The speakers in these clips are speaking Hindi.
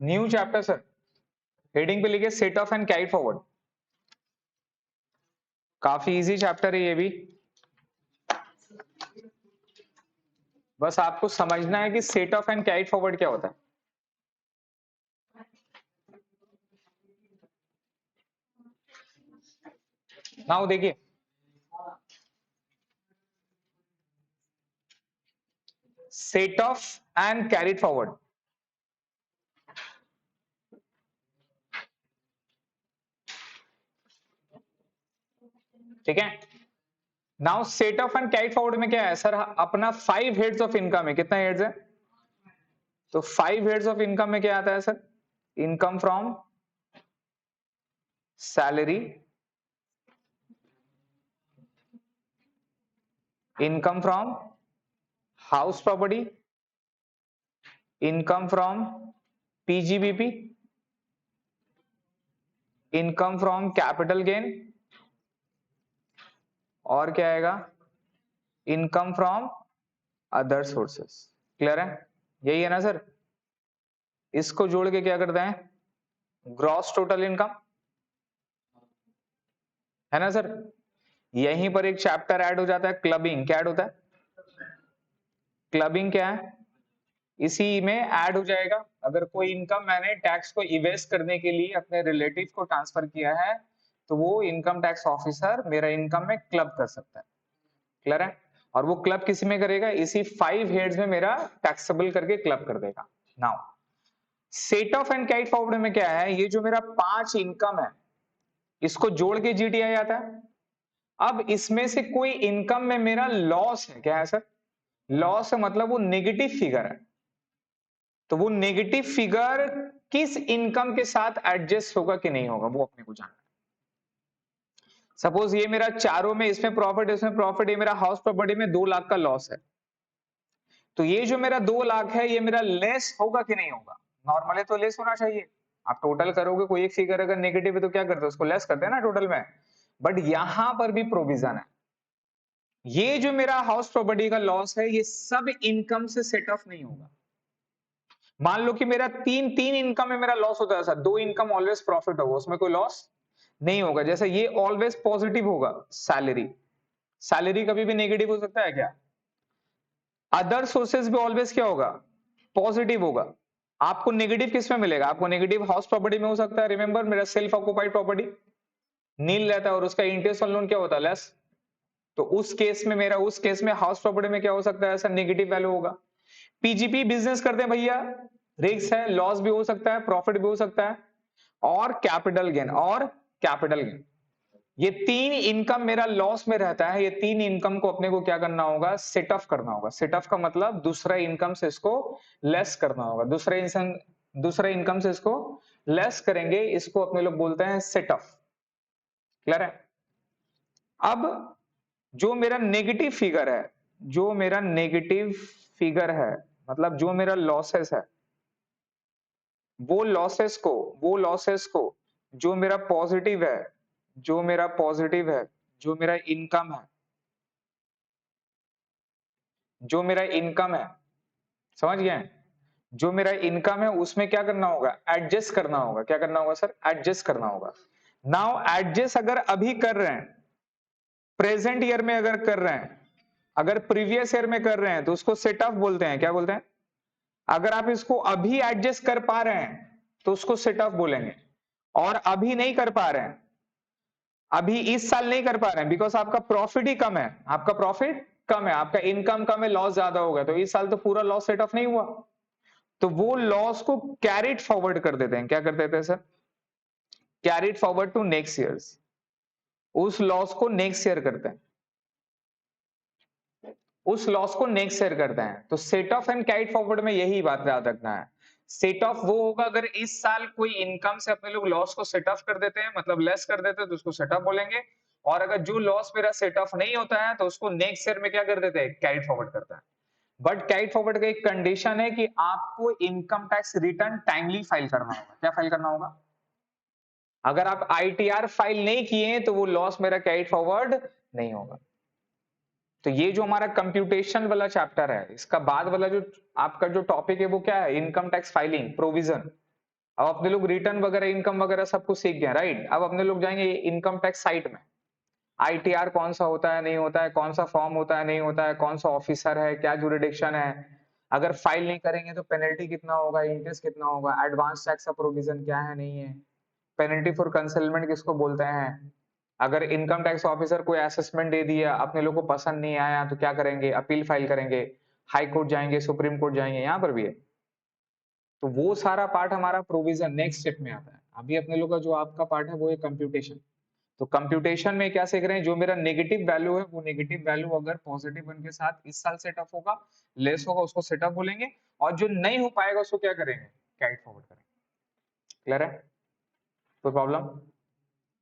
न्यू चैप्टर सर, हेडिंग पे लिखे set of and carry forward. काफी इजी चैप्टर है ये भी, बस आपको समझना है कि set of and carry forward क्या होता है। नाउ देखिए, set of and carry forward, ठीक है। Now set of and carry forward में क्या है सर, अपना 5 हेड्स ऑफ इनकम है। कितना हेड्स है? तो 5 हेड्स ऑफ इनकम में क्या आता है sir? Income from salary, income from house property, income from PGBP, income from capital gain, और क्या आएगा? Income from other sources. Clear है? यही है ना सर? इसको जोड़ के क्या करते हैं? ग्रॉस टोटल इनकम, है ना सर? यहीं पर एक चैप्टर ऐड हो जाता है, क्लबिंग। क्या ऐड होता है? क्लबिंग क्या है? इसी में ऐड हो जाएगा। अगर कोई इनकम मैंने टैक्स को इवेस्ट करने के लिए अपने रिलेटिव को ट्रांसफर किया है, तो वो इनकम टैक्स ऑफिसर मेरा इनकम में क्लब कर सकता है। क्लियर है? और वो क्लब किसी में करेगा? इसी 5 हेड्स में मेरा टैक्सेबल करके क्लब कर देगा। Now set of and carry forward में क्या है? ये जो मेरा 5 इनकम है, इसको जोड़ के जीटीआई आता है। अब इसमें से कोई इनकम में मेरा लॉस है। क्या है सर? लॉस है, मतलब वो नेगेटिव फिगर है। तो वो नेगेटिव फिगर किस इनकम के साथ एडजस्ट होगा कि नहीं होगा, वो अपने को जानना है। सपोज ये मेरा चारों में, इसमें प्रॉफिट, इसमें प्रॉफिट, ये मेरा हाउस प्रॉपर्टी में 2 लाख का लॉस है। तो ये जो मेरा 2 लाख है, ये मेरा लेस होगा कि नहीं होगा? नॉर्मली तो लेस होना चाहिए। आप टोटल करोगे, कोई एक फिगर अगर नेगेटिव है तो क्या करते हैं? उसको लेस करते हैं ना टोटल में। बट यहां पर भी प्रोविजन है, ये जो मेरा हाउस प्रॉपर्टी का लॉस है, ये सब इनकम से सेट ऑफ नहीं होगा। मान लो कि मेरा तीन इनकम में मेरा लॉस होता है सर, 2 इनकम ऑलवेज प्रॉफिट होगा, उसमें कोई लॉस नहीं होगा। जैसे ये ऑलवेज पॉजिटिव होगा, सैलरी, सैलरी कभी भी नेगेटिव हो सकता है क्या? अदर सोर्सेज भी ऑलवेज क्या होगा? पॉजिटिव होगा। आपको नेगेटिव किस में मिलेगा? आपको नेगेटिव हाउस प्रॉपर्टी में हो सकता है। रिमेंबर, मेरा सेल्फ ऑक्युपाइड प्रॉपर्टी नील रहता है और उसका इंटरेस्ट ऑन लोन क्या होता है? लेस। तो उस केस में मेरा, उस केस में हाउस प्रॉपर्टी में क्या हो सकता है? ऐसा नेगेटिव वैल्यू होगा। पीजीपी बिजनेस करते हैं भैया, रिस्क है, लॉस भी हो सकता है, प्रॉफिट भी हो सकता है, और कैपिटल गेन, और कैपिटल गेन। ये 3 इनकम मेरा लॉस में रहता है। ये 3 इनकम को अपने को क्या करना होगा? सेट ऑफ करना होगा। सेट ऑफ का मतलब दूसरा इनकम से इसको लेस करना होगा। दूसरे इनकम से इसको लेस करेंगे, इसको अपने लोग बोलते हैं सेट ऑफ। क्लियर है? अब जो मेरा नेगेटिव फिगर है, जो मेरा नेगेटिव फिगर है, मतलब जो मेरा लॉसेस है, वो लॉसेस को जो मेरा पॉजिटिव है, जो मेरा पॉजिटिव है, जो मेरा इनकम है, जो मेरा इनकम है, समझ गए? जो मेरा इनकम है उसमें क्या करना होगा? एडजस्ट करना होगा। क्या करना होगा सर? एडजस्ट करना होगा। नाउ एडजस्ट अगर अभी कर रहे हैं, प्रेजेंट ईयर में अगर कर रहे हैं, अगर प्रीवियस ईयर में कर रहे हैं, तो उसको सेट ऑफ बोलते हैं। क्या बोलते हैं? अगर आप इसको अभी एडजस्ट कर पा रहे हैं तो उसको सेट ऑफ बोलेंगे, और अभी नहीं कर पा रहे हैं, अभी इस साल नहीं कर पा रहे हैं, बिकॉज आपका प्रॉफिट ही कम है, आपका प्रॉफिट कम है, आपका इनकम कम है, लॉस ज्यादा होगा, तो इस साल तो पूरा लॉस सेट ऑफ नहीं हुआ, तो वो लॉस को कैरिड फॉरवर्ड कर देते हैं। क्या कर देते हैं sir? Carried forward to next years. उस लॉस को नेक्स्ट ईयर करते हैं, उस लॉस को नेक्स्ट ईयर करते हैं। तो set of and carried forward में यही बात याद रखना है। सेट ऑफ वो होगा अगर इस साल कोई इनकम से अपने लोग लॉस को सेट ऑफ कर देते हैं, मतलब लेस कर देते हैं, तो उसको सेट ऑफ बोलेंगे। और अगर जो लॉस मेरा सेट ऑफ नहीं होता है, तो उसको नेक्स्ट ईयर में क्या कर देते हैं? कैरिड फॉरवर्ड करता है। बट कैरिड फॉरवर्ड का एक कंडीशन है कि आपको income tax return timely file करना होगा। क्या फाइल करना होगा? अगर आप आईटीआर फाइल नहीं किए तो वो लॉस मेरा कैरिड फॉरवर्ड नहीं होगा। तो ये जो हमारा कंप्यूटेशन वाला चैप्टर है, इसका बाद वाला जो आपका जो टॉपिक है वो क्या है? Income tax filing provision. अब अपने लोग रिटर्न वगैरह इनकम वगैरह सब कुछ सीख गए, राइट। अब अपने लोग जाएंगे इनकम टैक्स साइट में, आईटीआर कौन सा होता है नहीं होता है, कौन सा फॉर्म होता है नहीं होता है, कौन सा ऑफिसर है, क्या जुरिडिक्शन है, अगर फाइल नहीं करेंगे तो पेनल्टी कितना होगा, इंटरेस्ट कितना होगा, एडवांस टैक्स का प्रोविजन क्या है नहीं है, पेनल्टी फॉर कंसेलमेंट किसको बोलते हैं, अगर इनकम टैक्स ऑफिसर कोई असेसमेंट दे दिया अपने लोग को पसंद नहीं आया तो क्या करेंगे, अपील फाइल करेंगे, हाई कोर्ट जाएंगे, सुप्रीम कोर्ट जाएंगे, यहाँ पर भी है। तो वो सारा पार्ट हमारा प्रोविजन नेक्स्ट स्टेप में आता है। अभी अपने लोग का जो आपका पार्ट है वो है कंप्यूटेशन। तो कंप्यूटेशन में क्या सीख रहे हैं, जो मेरा नेगेटिव वैल्यू है वो नेगेटिव वैल्यू अगर पॉजिटिव वन के साथ इस साल सेटअप होगा, लेस होगा उसको सेटअप बोलेंगे, और जो नहीं हो पाएगा उसको क्या करेंगे, कैरी फॉरवर्ड करेंगे। क्लियर है, कोई प्रॉब्लम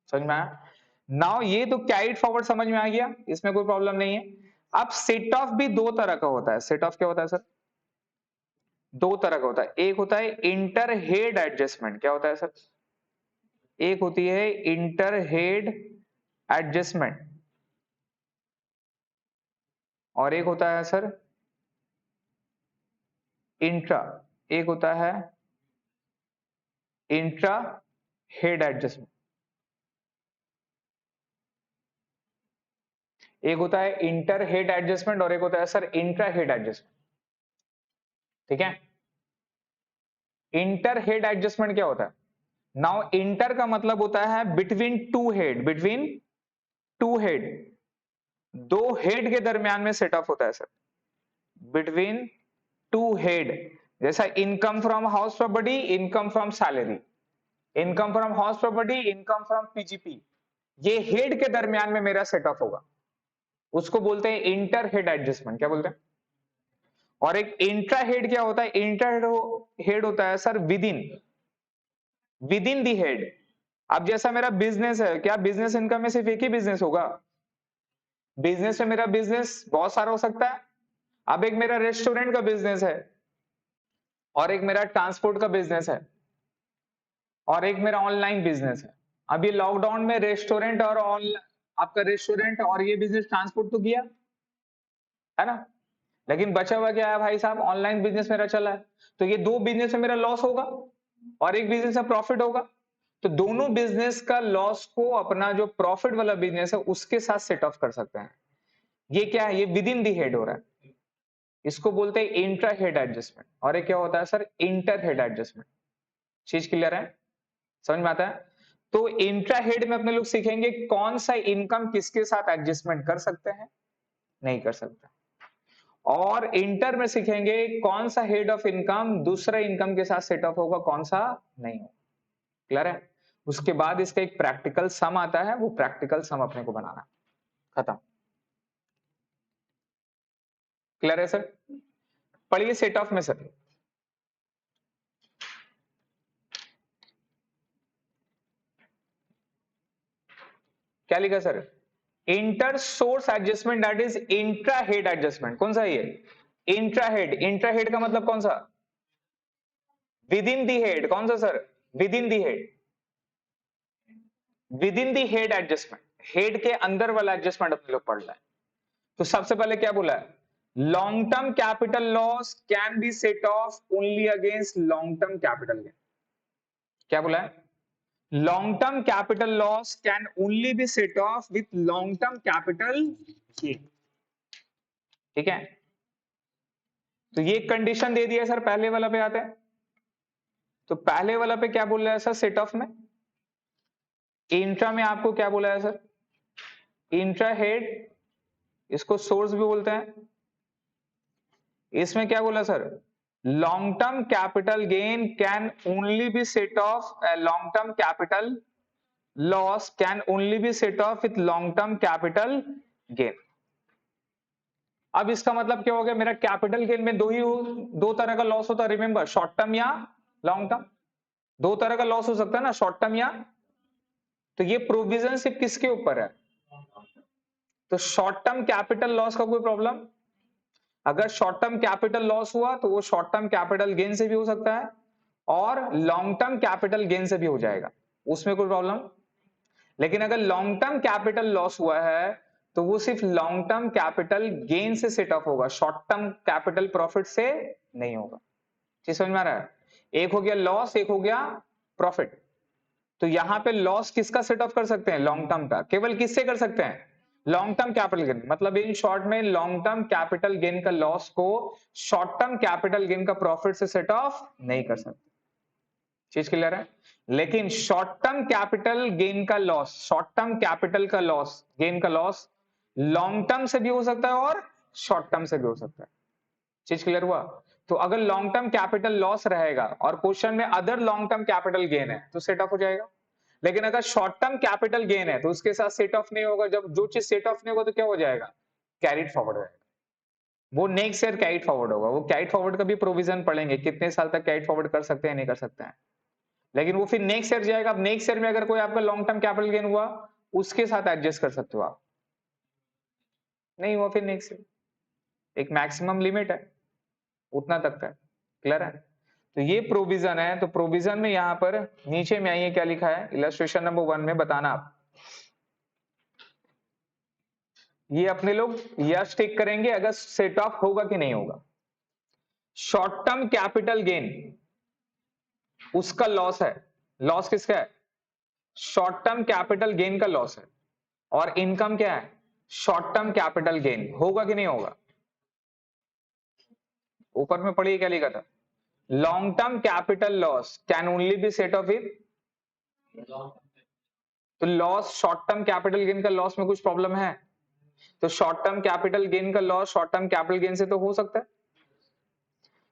समझ में आया? नाउ ये तो कैरिड फॉरवर्ड समझ में आ गया, इसमें कोई प्रॉब्लम नहीं है। अब सेट ऑफ भी दो तरह का होता है। सेट ऑफ क्या होता है सर, दो तरह का होता है। एक होता है इंटर हेड एडजस्टमेंट। क्या होता है सर, एक होती है इंटर हेड एडजस्टमेंट और एक होता है सर इंट्रा, एक होता है इंट्रा हेड एडजस्टमेंट, एक होता है इंटर हेड एडजस्टमेंट और एक होता है सर इंट्रा हेड एडजस्टमेंट। ठीक है, इंटर हेड एडजस्टमेंट क्या होता है, नाउ इंटर का मतलब होता है between two head, between two head, दो हेड के दरमियान में सेट ऑफ होता है सर, बिटवीन टू हेड। जैसा income from house property, income from salary, income from house property, income from PGP, ये हेड के दरमियान में मेरा सेट ऑफ होगा, उसको बोलते हैं इंटर हेड एडजस्टमेंट। क्या बोलते हैं? और एक इंट्रा हेड क्या होता है, इंटर हेड होता है sir with in the head. अब जैसा मेरा बिजनेस है, क्या बिजनेस इनकम में सिर्फ एक ही बिजनेस होगा, बिजनेस में मेरा बिजनेस बहुत सारा हो सकता है। अब एक मेरा रेस्टोरेंट का बिजनेस है और एक मेरा ट्रांसपोर्ट का बिजनेस है और एक मेरा ऑनलाइन बिजनेस है। अब ये लॉकडाउन में रेस्टोरेंट और ऑनलाइन, आपका रेस्टोरेंट और ये बिजनेस ट्रांसपोर्ट तो किया है ना, लेकिन बचा हुआ क्या है भाई साहब, ऑनलाइन बिजनेस मेरा चला है। तो ये दो बिजनेस में मेरा लॉस होगा और एक बिजनेस में प्रॉफिट होगा, तो दोनों बिजनेस का लॉस को अपना जो प्रॉफिट वाला बिजनेस है उसके साथ सेट ऑफ कर सकते हैं। ये क्या है, ये विद इन दी हेड हो रहा है, इसको बोलते हैं इंट्रा हेड एडजस्टमेंट। और ये क्या होता है सर, इंटर हेड एडजस्टमेंट। चीज क्लियर है, समझ में आता है? तो इंट्रा हेड में अपने लोग सीखेंगे कौन सा इनकम किसके साथ एडजस्टमेंट कर सकते हैं, नहीं कर सकते, और इंटर में सीखेंगे कौन सा हेड ऑफ इनकम दूसरा इनकम के साथ सेट ऑफ होगा, कौन सा नहीं होगा। क्लियर है? उसके बाद इसका एक प्रैक्टिकल सम आता है, वो प्रैक्टिकल सम अपने को बनाना, खत्म। क्लियर है सर? पढ़िए सेट ऑफ में सर, क्या लिखा sir, inter source adjustment that is intra head adjustment. कौन सा ये इंट्रा हेड, इंट्रा हेड का मतलब कौन सा, विद इन दी हेड। कौन सा sir, with in the head, with in the head adjustment, head के अंदर वाला एडजस्टमेंट अपने लोग पढ़ रहे हैं। तो सबसे पहले क्या बोला है, long term capital loss can be set of only against long term capital gain. क्या बोला है, long term capital loss can only be set off with long term capital gain। ठीक है, तो ये कंडीशन दे दिया सर। पहले वाला पे आते हैं, तो पहले वाला पे क्या बोल रहा है सर, सेट ऑफ में इंट्रा में आपको क्या बोला है सर, इंट्रा हेड, इसको सोर्स भी बोलते हैं। इसमें क्या बोला sir, long term capital gain can only be set off, long term capital loss can only be set off with long term capital gain. अब इसका मतलब क्या हो गया, मेरा कैपिटल गेन में दो तरह का लॉस होता है, रिमेंबर, शॉर्ट टर्म या लॉन्ग टर्म, दो तरह का लॉस हो सकता है ना, शॉर्ट टर्म या, तो ये प्रोविजन सिर्फ किसके ऊपर है, तो शॉर्ट टर्म कैपिटल लॉस का कोई प्रॉब्लम, अगर शॉर्ट टर्म कैपिटल लॉस हुआ तो वो शॉर्ट टर्म कैपिटल गेन से भी हो सकता है और लॉन्ग टर्म कैपिटल गेन से भी हो जाएगा, उसमें कोई प्रॉब्लम। लेकिन अगर लॉन्ग टर्म कैपिटल लॉस हुआ है तो वो सिर्फ लॉन्ग टर्म कैपिटल गेन से सेट ऑफ होगा, शॉर्ट टर्म कैपिटल प्रॉफिट से नहीं होगा। चीज समझ में आ रहा है, एक हो गया लॉस, एक हो गया प्रॉफिट। तो यहां पे लॉस किसका सेट ऑफ कर सकते हैं? लॉन्ग टर्म का। केवल किससे कर सकते हैं? Long term capital gain. मतलब इन शॉर्ट में लॉन्ग टर्म कैपिटल गेन का लॉस को शॉर्ट टर्म कैपिटल गेन का प्रॉफिट से सेट ऑफ नहीं कर सकते। चीज क्लियर है? लेकिन शॉर्ट टर्म कैपिटल गेन का लॉस, शॉर्ट टर्म कैपिटल का लॉस, गेन का लॉस लॉन्ग टर्म से भी हो सकता है और शॉर्ट टर्म से भी हो सकता है। चीज क्लियर हुआ? तो अगर लॉन्ग टर्म कैपिटल लॉस रहेगा और क्वेश्चन में other long term capital gain है तो सेट ऑफ हो जाएगा। लेकिन अगर शॉर्ट टर्म कैपिटल गेन है तो उसके साथ सेट ऑफ नहीं होगा। जब जो चीज सेट ऑफ नहीं होगा तो क्या हो जाएगा? कैरिड फॉरवर्ड हो जाएगा। वो नेक्स्ट ईयर कैरिड फॉरवर्ड होगा। वो कैरिड फॉरवर्ड का भी प्रोविजन पढ़ेंगे, कितने साल तक कैरिड फॉरवर्ड कर सकते हैं नहीं कर सकते हैं। लेकिन वो फिर नेक्स्ट ईयर जाएगा। अब नेक्स्ट ईयर में अगर कोई आपका लॉन्ग टर्म कैपिटल गेन हुआ उसके साथ एडजस्ट कर सकते हो आप। नहीं हुआ फिर नेक्स्ट ईयर, एक मैक्सिमम लिमिट है उतना तक का। क्लियर है? तो ये प्रोविजन है। तो प्रोविजन में यहां पर नीचे में आइए क्या लिखा है इलस्ट्रेशन नंबर 1 में, बताना आप। ये अपने लोग यस टिक करेंगे अगर सेट ऑफ होगा कि नहीं होगा। शॉर्ट टर्म कैपिटल गेन उसका लॉस है। लॉस किसका है? शॉर्ट टर्म कैपिटल गेन का लॉस है। और इनकम क्या है? Short term capital gain. होगा कि नहीं होगा? ऊपर में पढ़िए क्या लिखा था, long term capital loss can only be set off with. तो loss short term capital gain का लॉस में कुछ प्रॉब्लम है? तो शॉर्ट टर्म कैपिटल गेन का loss short term capital gain से तो हो सकता है।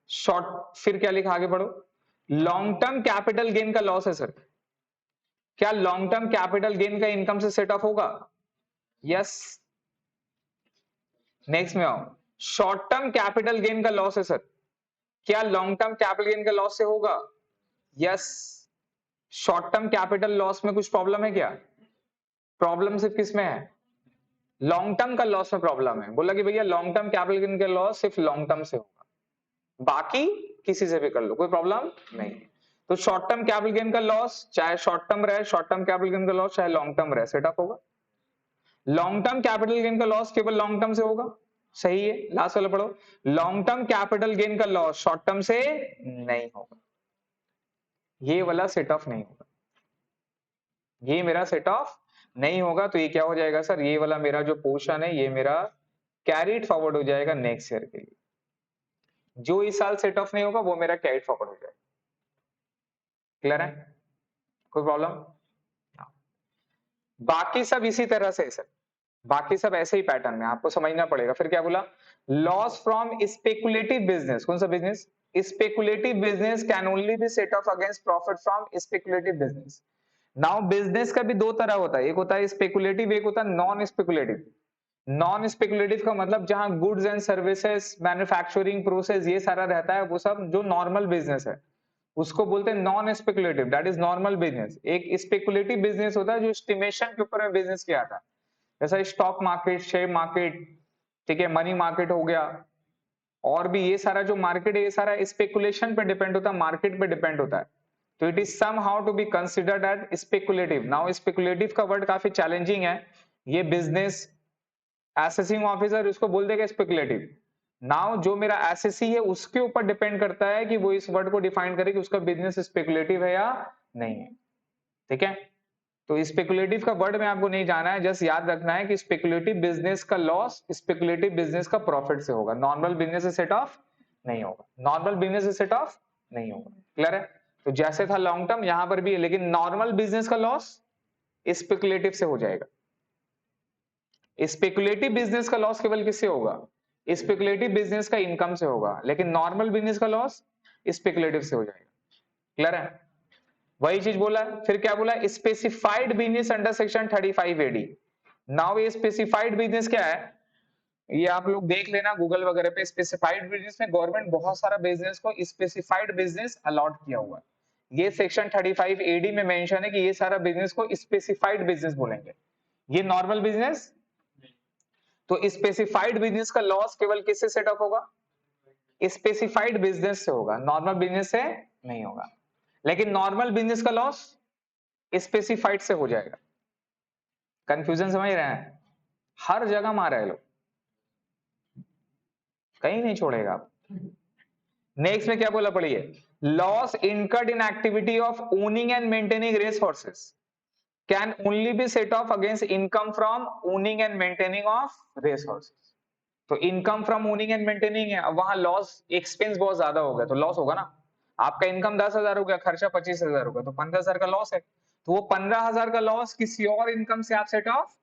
शॉर्ट फिर क्या लिखा, आगे बढ़ो। लॉन्ग टर्म कैपिटल गेन का लॉस है सर, क्या लॉन्ग टर्म कैपिटल गेन का इनकम से सेट ऑफ होगा? यस। नेक्स्ट में आओ, शॉर्ट टर्म कैपिटल गेन का लॉस है सर, क्या लॉन्ग टर्म कैपिटल गेन का लॉस से होगा? Yes. Short term capital loss में कुछ प्रॉब्लम है क्या? प्रॉब्लम सिर्फ किस में है? लॉन्ग टर्म का लॉस में प्रॉब्लम है। बोला कि भैया लॉन्ग टर्म कैपिटल गेन का लॉस सिर्फ लॉन्ग टर्म से होगा, बाकी किसी से भी कर लो कोई प्रॉब्लम नहीं। तो शॉर्ट टर्म कैपिटल गेन का लॉस चाहे शॉर्ट टर्म रहे, शॉर्ट टर्म कैपिटल गेन का लॉस चाहे लॉन्ग टर्म रहे, सेटअप होगा। लॉन्ग टर्म कैपिटल गेन का लॉस केवल लॉन्ग टर्म से होगा, सही है। लास्ट वाला पढ़ो, लॉन्ग टर्म कैपिटल गेन का लॉस शॉर्ट टर्म से नहीं होगा। ये वाला सेट ऑफ नहीं होगा, ये मेरा सेट ऑफ नहीं होगा। तो ये क्या हो जाएगा सर, ये वाला मेरा जो पोर्शन है ये मेरा कैरिड फॉरवर्ड हो जाएगा नेक्स्ट ईयर के लिए। जो इस साल सेट ऑफ नहीं होगा वो मेरा कैरिड फॉरवर्ड हो जाएगा। क्लियर है? कोई प्रॉब्लम? बाकी सब इसी तरह से सर, बाकी सब ऐसे ही पैटर्न में आपको समझना पड़ेगा। फिर क्या बोला, लॉस फ्रॉम स्पेकुलेटिव बिजनेस। कौन सा business? Speculative business can only be set off against profit from speculative business. Now business का भी दो तरह होता है, एक होता है स्पेकुलेटिव, एक होता है नॉन स्पेकुलेटिव। नॉन स्पेकुलेटिव का मतलब जहां goods and services, manufacturing process ये सारा रहता है, वो सब जो नॉर्मल बिजनेस है उसको बोलते हैं non speculative, that is normal business. एक स्पेकुलेटिव बिजनेस होता है जो एस्टिमेशन के ऊपर में बिजनेस किया था, जैसा स्टॉक मार्केट, शेयर मार्केट, ठीक है, मनी मार्केट हो गया, और भी ये सारा जो मार्केट है ये सारा स्पेकुलेशन पे डिपेंड होता है, मार्केट पे डिपेंड होता है। तो it is somehow to be considered as speculative. Now speculative का वर्ड काफी चैलेंजिंग है, ये बिजनेस एसेसिंग ऑफिसर इसको बोल देगा स्पेकुलेटिव। नाउ जो मेरा एसएससी है उसके ऊपर डिपेंड करता है कि वो इस वर्ड को डिफाइन करे कि उसका बिजनेस स्पेकुलेटिव है या नहीं है। ठीक है, तो स्पेकुलेटिव का वर्ड में आपको नहीं जाना है, जस्ट याद रखना है कि स्पेकुलेटिव बिजनेस का लॉस स्पेकुलेटिव बिजनेस का प्रॉफिट से होगा, नॉर्मल बिजनेस से सेट ऑफ नहीं होगा, नॉर्मल बिजनेस से सेट ऑफ नहीं होगा। क्लियर है? तो जैसे था लॉन्ग टर्म यहां पर भी है, लेकिन नॉर्मल बिजनेस का लॉस स्पेकुलेटिव से हो जाएगा। स्पेकुलेटिव बिजनेस का लॉस केवल किससे होगा? स्पेकुलेटिव बिजनेस का इनकम से होगा, लेकिन नॉर्मल बिजनेस का लॉस स्पेकुलेटिव से हो जाएगा। क्लियर है? वही चीज बोला है। फिर क्या बोला, specified business under section 35 AD. Now ये स्पेसिफाइड बिजनेस क्या है, ये आप लोग देख लेना गूगल वगैरह पे। स्पेसिफाइड बिजनेस में गवर्नमेंट बहुत सारा बिजनेस को स्पेसिफाइड बिजनेस अलॉट किया हुआ है। ये सेक्शन 35 एडी में मेंशन है कि ये सारा बिजनेस को स्पेसिफाइड बिजनेस बोलेंगे, ये नॉर्मल बिजनेस। तो स्पेसिफाइड बिजनेस का लॉस केवल किससे सेट ऑफ होगा? स्पेसिफाइड बिजनेस से होगा, नॉर्मल बिजनेस से नहीं होगा। लेकिन नॉर्मल बिजनेस का लॉस स्पेसिफाइड से हो जाएगा। कंफ्यूजन समझ रहे हैं? हर जगह मारा है लोग, कहीं नहीं छोड़ेगा आप। नेक्स्ट में क्या बोला पढ़िए, loss incurred in activity of owning and maintaining race horses can only be set off against income from owning and maintaining of race horses. तो income from owning and maintaining है, अब वहां लॉस एक्सपेंस बहुत ज्यादा हो गया तो लॉस होगा ना। आपका इनकम 10,000 हो गया, खर्चा 25,000 हो गया, तो 15,000 का लॉस है। तो वो 15,000 का लॉस किसी और इनकम से आप सेट ऑफ,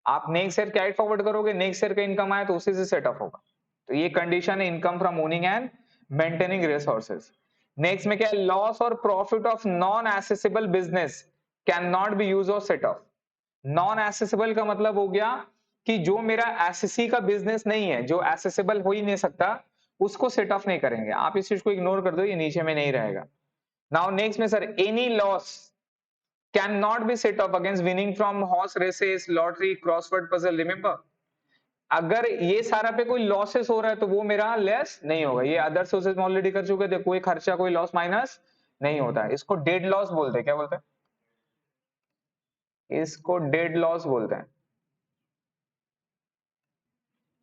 आप नेक्स्ट ईयर कैरी फॉरवर्ड करोगे, नेक्स्ट ईयर का इनकम आए तो उसी से सेट ऑफ होगा। तो ये कंडीशन है income from owning and maintaining resources. Next में क्या है, लॉस और profit of non accessible business can not B use और सेट ऑफ। नॉन एसेसिबल का मतलब हो गया कि जो मेरा एसएससी का बिजनेस नहीं है, जो एसेसिबल हो ही नहीं सकता, उसको सेट ऑफ नहीं करेंगे। आप इस चीज को इग्नोर कर दो, ये नीचे में नहीं रहेगा। नाउ नेक्स्ट में sir, any loss can not be set off against winning from horse races, lottery, crossword puzzle. Remember, अगर ये सारा पे कोई लॉसेस हो रहा है तो वो मेरा लेस नहीं होगा। ये अदर सोर्सेज में ऑलरेडी कर चुके थे, कोई खर्चा कोई लॉस माइनस नहीं होता है। इसको डेड लॉस बोलते हैं। क्या बोलते हैं? इसको डेड लॉस बोलते हैं।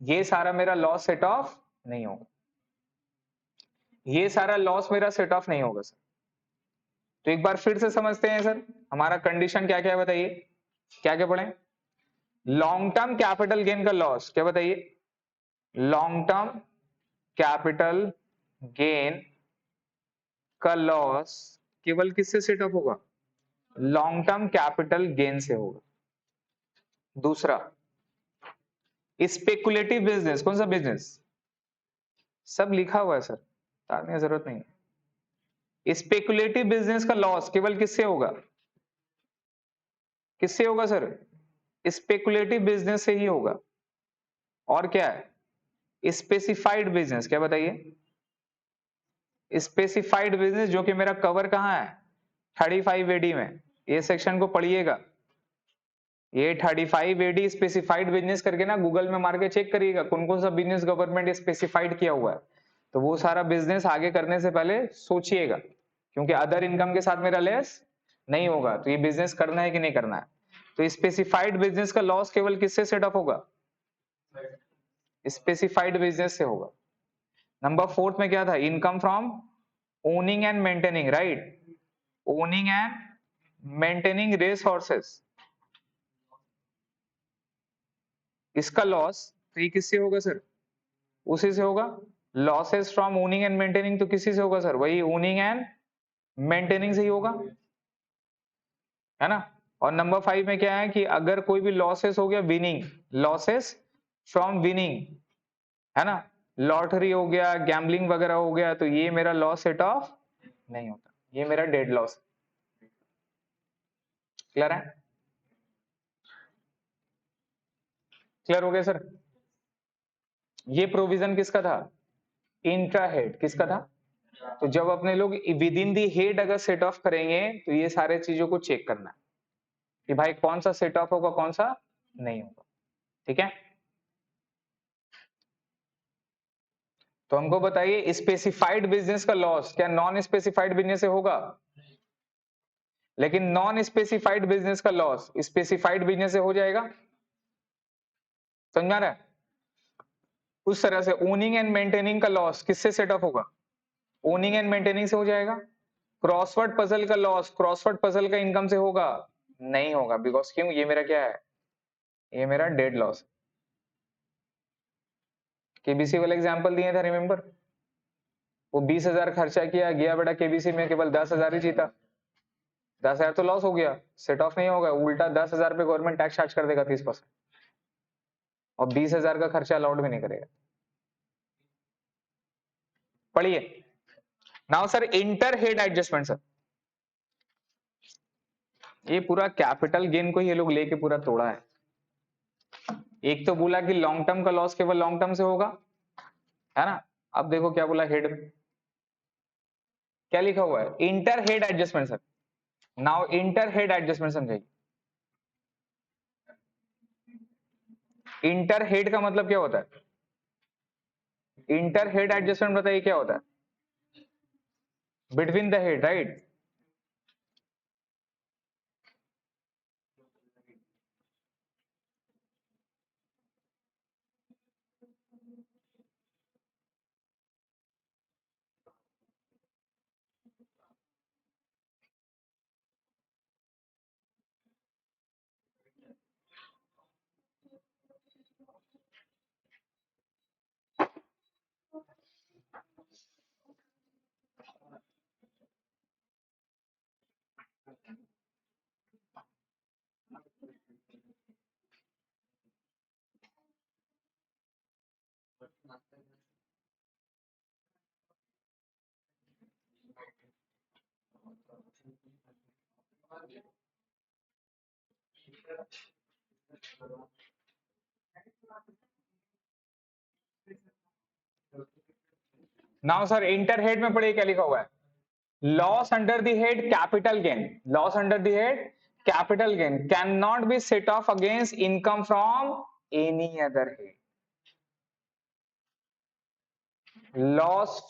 ये सारा मेरा लॉस सेट ऑफ नहीं होगा, ये सारा लॉस मेरा सेट ऑफ नहीं होगा सर। तो एक बार फिर से समझते हैं सर, हमारा कंडीशन क्या क्या है बताइए, क्या क्या पढ़े। लॉन्ग टर्म कैपिटल गेन का लॉस, क्या बताइए, लॉन्ग टर्म कैपिटल गेन का लॉस केवल किससे सेट ऑफ होगा, लॉन्ग टर्म कैपिटल गेन से होगा। दूसरा, स्पेकुलेटिव बिजनेस, कौन सा बिजनेस, सब लिखा हुआ है सर, बताने की जरूरत नहीं है। स्पेकुलेटिव बिजनेस का लॉस केवल किससे होगा, किससे होगा सर, स्पेकुलेटिव बिजनेस से ही होगा। और क्या है, स्पेसिफाइड बिजनेस, क्या बताइए, स्पेसिफाइड बिजनेस, जो कि मेरा कवर कहां है, 35 एडी में। ये सेक्शन को पढ़िएगा, ये 35 एडी स्पेसिफाइड बिजनेस करके ना गूगल में मार के चेक करिएगा कौन कौन सा बिजनेस गवर्नमेंट स्पेसिफाइड किया हुआ है। तो वो सारा बिजनेस आगे करने से पहले सोचिएगा, क्योंकि अदर इनकम के साथ मेरा लेस नहीं होगा, तो ये बिजनेस करना है कि नहीं करना है। तो स्पेसिफाइड बिजनेस का लॉस केवल किससे सेट अप होगा, स्पेसिफाइड बिजनेस से होगा। नंबर फोर्थ में क्या था, income from owning and maintaining, right, owning and maintaining race horses, इसका लॉस तो ये किससे होगा सर, उसी से होगा। Losses from owning and maintaining तो किसी से होगा सर, वही ओनिंग एंड मेंटेनिंग से ही होगा, है ना। और नंबर 5 में क्या है कि अगर कोई भी लॉसेस हो गया विनिंग, लॉसेस फ्रॉम विनिंग, है ना, लॉटरी हो गया, गैम्बलिंग वगैरह हो गया, तो ये मेरा लॉस सेट ऑफ नहीं होता, ये मेरा डेड लॉस। क्लियर है, क्लियर हो गया सर। ये प्रोविजन किसका था, इंट्रा हेड, किसका था। तो जब अपने लोग विद इन दी हेड अगर सेट ऑफ करेंगे तो ये सारे चीजों को चेक करना है कि भाई कौन सा सेट ऑफ होगा कौन सा नहीं होगा, ठीक है। तो हमको बताइए, स्पेसिफाइड बिजनेस का लॉस क्या नॉन स्पेसिफाइड बिजनेस से होगा, लेकिन नॉन स्पेसिफाइड बिजनेस का लॉस स्पेसिफाइड बिजनेस से हो जाएगा, समझा रहे हैं? उस तरह से ओनिंग एंड मेंटेनिंग का लॉस किससे सेट ऑफ होगा, ओनिंग एंड मेंटेनिंग से हो जाएगा। क्रॉसवर्ड पजल का लॉस क्रॉसवर्ड पजल का इनकम से होगा, नहीं होगा, बिकॉज क्यों, ये मेरा क्या है, ये मेरा डेड लॉस। केबीसी वाला एग्जांपल दिए थे, रिमेंबर, वो 20,000 खर्चा किया, गया बेटा केबीसी में केवल 10,000 ही जीता, 10,000 तो लॉस हो गया, सेट ऑफ नहीं होगा, उल्टा 10,000 पे गवर्नमेंट टैक्स चार्ज कर देगा 30%, और 20,000 का खर्चा अलाउड भी नहीं करेगा। पढ़िए now sir, inter head adjustment sir, ये पूरा कैपिटल गेन को ये लोग लेके पूरा तोड़ा है। एक तो बोला कि लॉन्ग टर्म का लॉस केवल लॉन्ग टर्म से होगा, है ना। अब देखो क्या बोला हेड में, क्या लिखा हुआ है, inter head adjustment sir. Now inter head adjustment समझाइए, इंटर हेड का मतलब क्या होता है, इंटर हेड एडजस्टमेंट बताइए क्या होता है, between the head, right. Now sir inter head में पढ़िए क्या लिखा हुआ है, loss under the head capital gain, loss under the head capital gain can not be set off against income from any other head, loss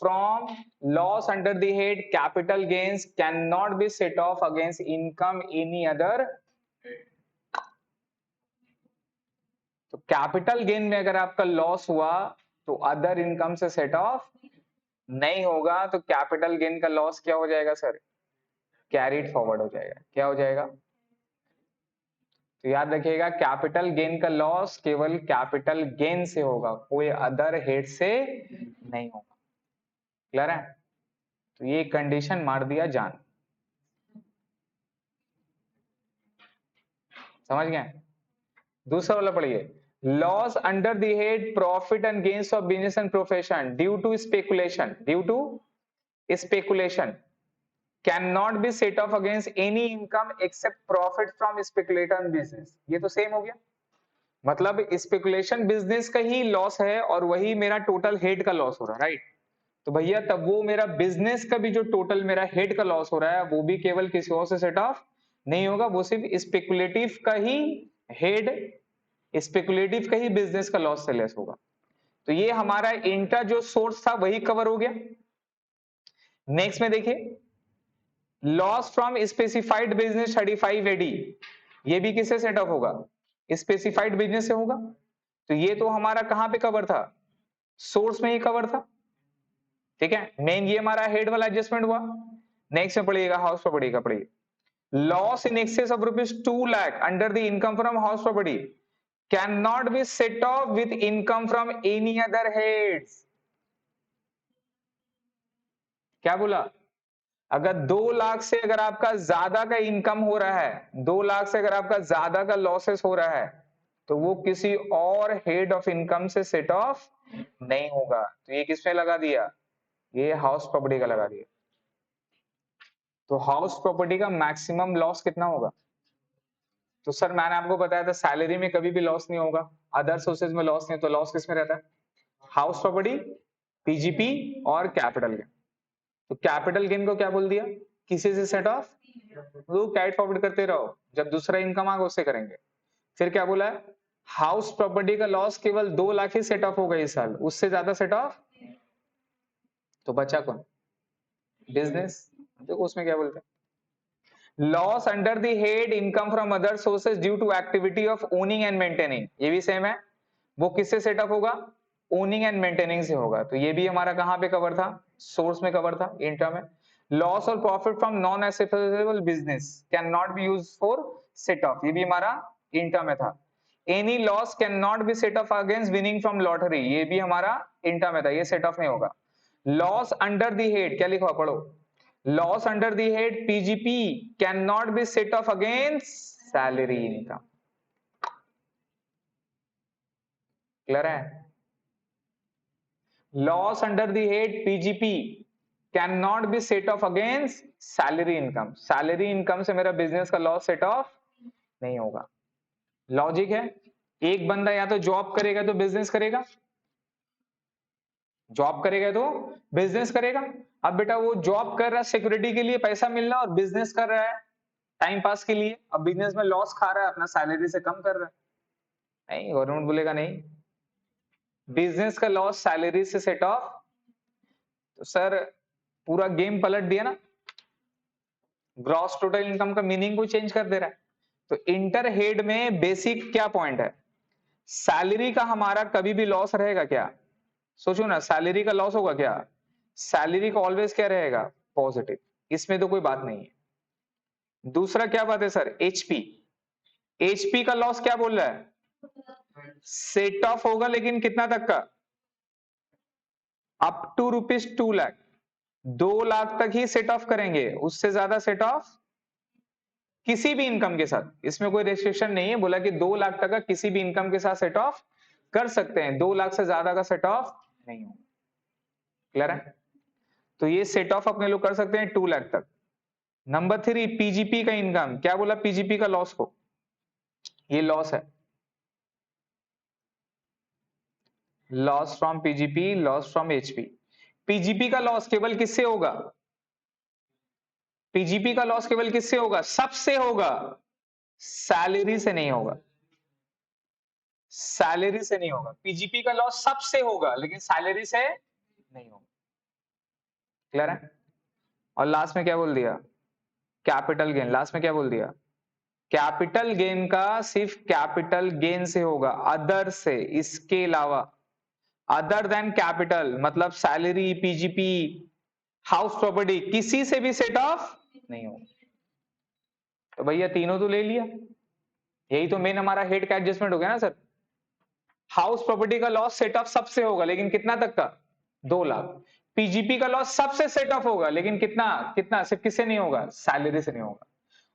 under the head capital gains cannot be set off against income any other, तो कैपिटल गेन में अगर आपका लॉस हुआ तो अदर इनकम से सेट ऑफ नहीं होगा, तो कैपिटल गेन का लॉस क्या हो जाएगा सर, कैरीड फॉरवर्ड हो जाएगा, क्या हो जाएगा, तो याद रखिएगा कैपिटल गेन का लॉस केवल कैपिटल गेन से होगा, कोई अदर हेड से नहीं होगा, क्लियर है, तो ये कंडीशन मार दिया जान, समझ गए। दूसरा वाला पढ़िए, loss under the head profit and gains of business and profession due to speculation, due to speculation can not be set off against any income except profit from speculator business, ये तो सेम हो गया, मतलब स्पेकुलेशन बिजनेस का ही लॉस है और वही मेरा टोटल हेड का लॉस हो रहा है, राइट, तो भैया तब वो मेरा बिजनेस का भी जो टोटल मेरा हेड का लॉस हो रहा है वो भी केवल किसी और से सेट ऑफ नहीं होगा, वो सिर्फ स्पेकुलेटिव का ही हेड, स्पेकुलेटिव का ही बिजनेस का लॉस से लेस होगा, तो ये हमारा इंटर जो सोर्स था वही कवर हो गया। नेक्स्ट में देखिए, loss from specified business 35 AD, ये भी किससे सेट ऑफ होगा, स्पेसिफाइड बिजनेस से होगा, तो ये तो हमारा कहां पे कवर था, सोर्स में ही कवर था, ठीक है, मेन ये हमारा हेड वाला एडजस्टमेंट हुआ। नेक्स्ट में पढ़िएगा, हाउस प्रॉपर्टी का पढ़िए, loss in excess of ₹2 lakh under the income from house property can not be set off with income from any other heads, क्या बोला, अगर 2 लाख से अगर आपका ज्यादा का इनकम हो रहा है, 2 लाख से अगर आपका ज्यादा का लॉसेस हो रहा है तो वो किसी और हेड ऑफ इनकम से सेट ऑफ नहीं होगा, तो ये किसमें लगा दिया, ये हाउस प्रॉपर्टी का लगा दिया, तो हाउस प्रॉपर्टी का मैक्सिमम लॉस कितना होगा, तो सर मैंने आपको बताया था सैलरी में कभी भी लॉस नहीं होगा, अदर सोर्सेज में लॉस नहीं, तो लॉस किसमें रहता है, हाउस प्रॉपर्टी, पीजीपी और कैपिटल गेन, तो कैपिटल गेन को क्या बोल दिया, किसी से सेट ऑफ, वो कैट फॉरवर्ड करते रहो, जब दूसरा इनकम आएगा उससे करेंगे। फिर क्या बोला है, हाउस प्रॉपर्टी का लॉस केवल 2 लाख ही सेट ऑफ होगा इस साल, उससे ज्यादा सेट ऑफ, तो बचा कौन, बिजनेस, देखो उसमें क्या बोलते हैं, loss under the head income from other sources due to activity of owning and maintaining, ये भी सेम है, वो किससे सेट ऑफ होगा, ओनिंग एंड मेंटेनिंग से होगा, तो ये भी हमारा कहां पे कवर था, सोर्स में कवर था, इंटर में। लॉस और profit from non accessible business can not be used for set of, ये भी हमारा इंटर में था। Any loss can not be set off against winning from lottery, ये भी हमारा इंटर में था, ये सेट ऑफ नहीं होगा। लॉस अंडर द हेड क्या लिखा पढ़ो, loss under the head PGP can not be set off against salary income, clear है, loss under the head PGP can not be set off against salary income, salary income से मेरा बिजनेस का लॉस सेट ऑफ नहीं होगा, लॉजिक है, एक बंदा या तो जॉब करेगा तो बिजनेस करेगा, जॉब करेगा तो बिजनेस करेगा, अब बेटा वो जॉब कर रहा है सिक्योरिटी के लिए पैसा मिल रहा है और बिजनेस कर रहा है टाइम पास के लिए, अब बिजनेस में लॉस खा रहा है, अपना सैलरी से कम कर रहा है, नहीं गवर्नमेंट बोलेगा नहीं, बिजनेस का लॉस सैलरी से सेट ऑफ, तो सर पूरा गेम पलट दिया ना, ग्रॉस टोटल इनकम का मीनिंग को चेंज कर दे रहा है, तो इंटर हेड में बेसिक क्या पॉइंट है, सैलरी का हमारा कभी भी लॉस रहेगा क्या, सोचो ना सैलरी का लॉस होगा क्या, सैलरी का ऑलवेज क्या रहेगा, पॉजिटिव, इसमें तो कोई बात नहीं है। दूसरा क्या बात है सर, एचपी, एचपी का लॉस क्या बोल रहा है, सेट ऑफ होगा लेकिन कितना तक का, अप टू ₹2 लाख, 2 लाख तक ही सेट ऑफ करेंगे, उससे ज्यादा सेट ऑफ किसी भी इनकम के साथ, इसमें कोई रेस्ट्रिक्शन नहीं है, बोला कि 2 लाख तक का किसी भी इनकम के साथ सेट ऑफ कर सकते हैं, 2 लाख से ज्यादा का सेट ऑफ नहीं होगा। क्लियर है? तो ये सेट ऑफ अपने लोग कर सकते हैं 2 लाख तक। नंबर 3 पीजीपी का इनकम, क्या बोला पीजीपी का लॉस को, ये लॉस है, loss from PGP, loss from HP. PGP का लॉस केवल किससे होगा, पीजीपी का लॉस केवल किससे होगा, सबसे होगा, सैलरी से नहीं होगा, सैलरी से नहीं होगा। पीजीपी का लॉस सबसे होगा लेकिन सैलरी से नहीं होगा। क्लियर है? और लास्ट में क्या बोल दिया, कैपिटल गेन, लास्ट में क्या बोल दिया, कैपिटल गेन का सिर्फ कैपिटल गेन से होगा, अदर से, इसके अलावा, अदर देन कैपिटल मतलब सैलरी, पीजीपी, हाउस प्रॉपर्टी, किसी से भी सेट ऑफ नहीं होगा। तो भैया तीनों तो ले लिया, यही तो मेन हमारा हेड का एडजस्टमेंट हो गया ना सर। हाउस प्रॉपर्टी का लॉस सेट ऑफ सबसे होगा लेकिन कितना तक का, 2 लाख। पीजीपी का लॉस सबसे सेट ऑफ होगा लेकिन कितना, कितना सिर्फ किससे नहीं होगा, सैलरी से नहीं होगा।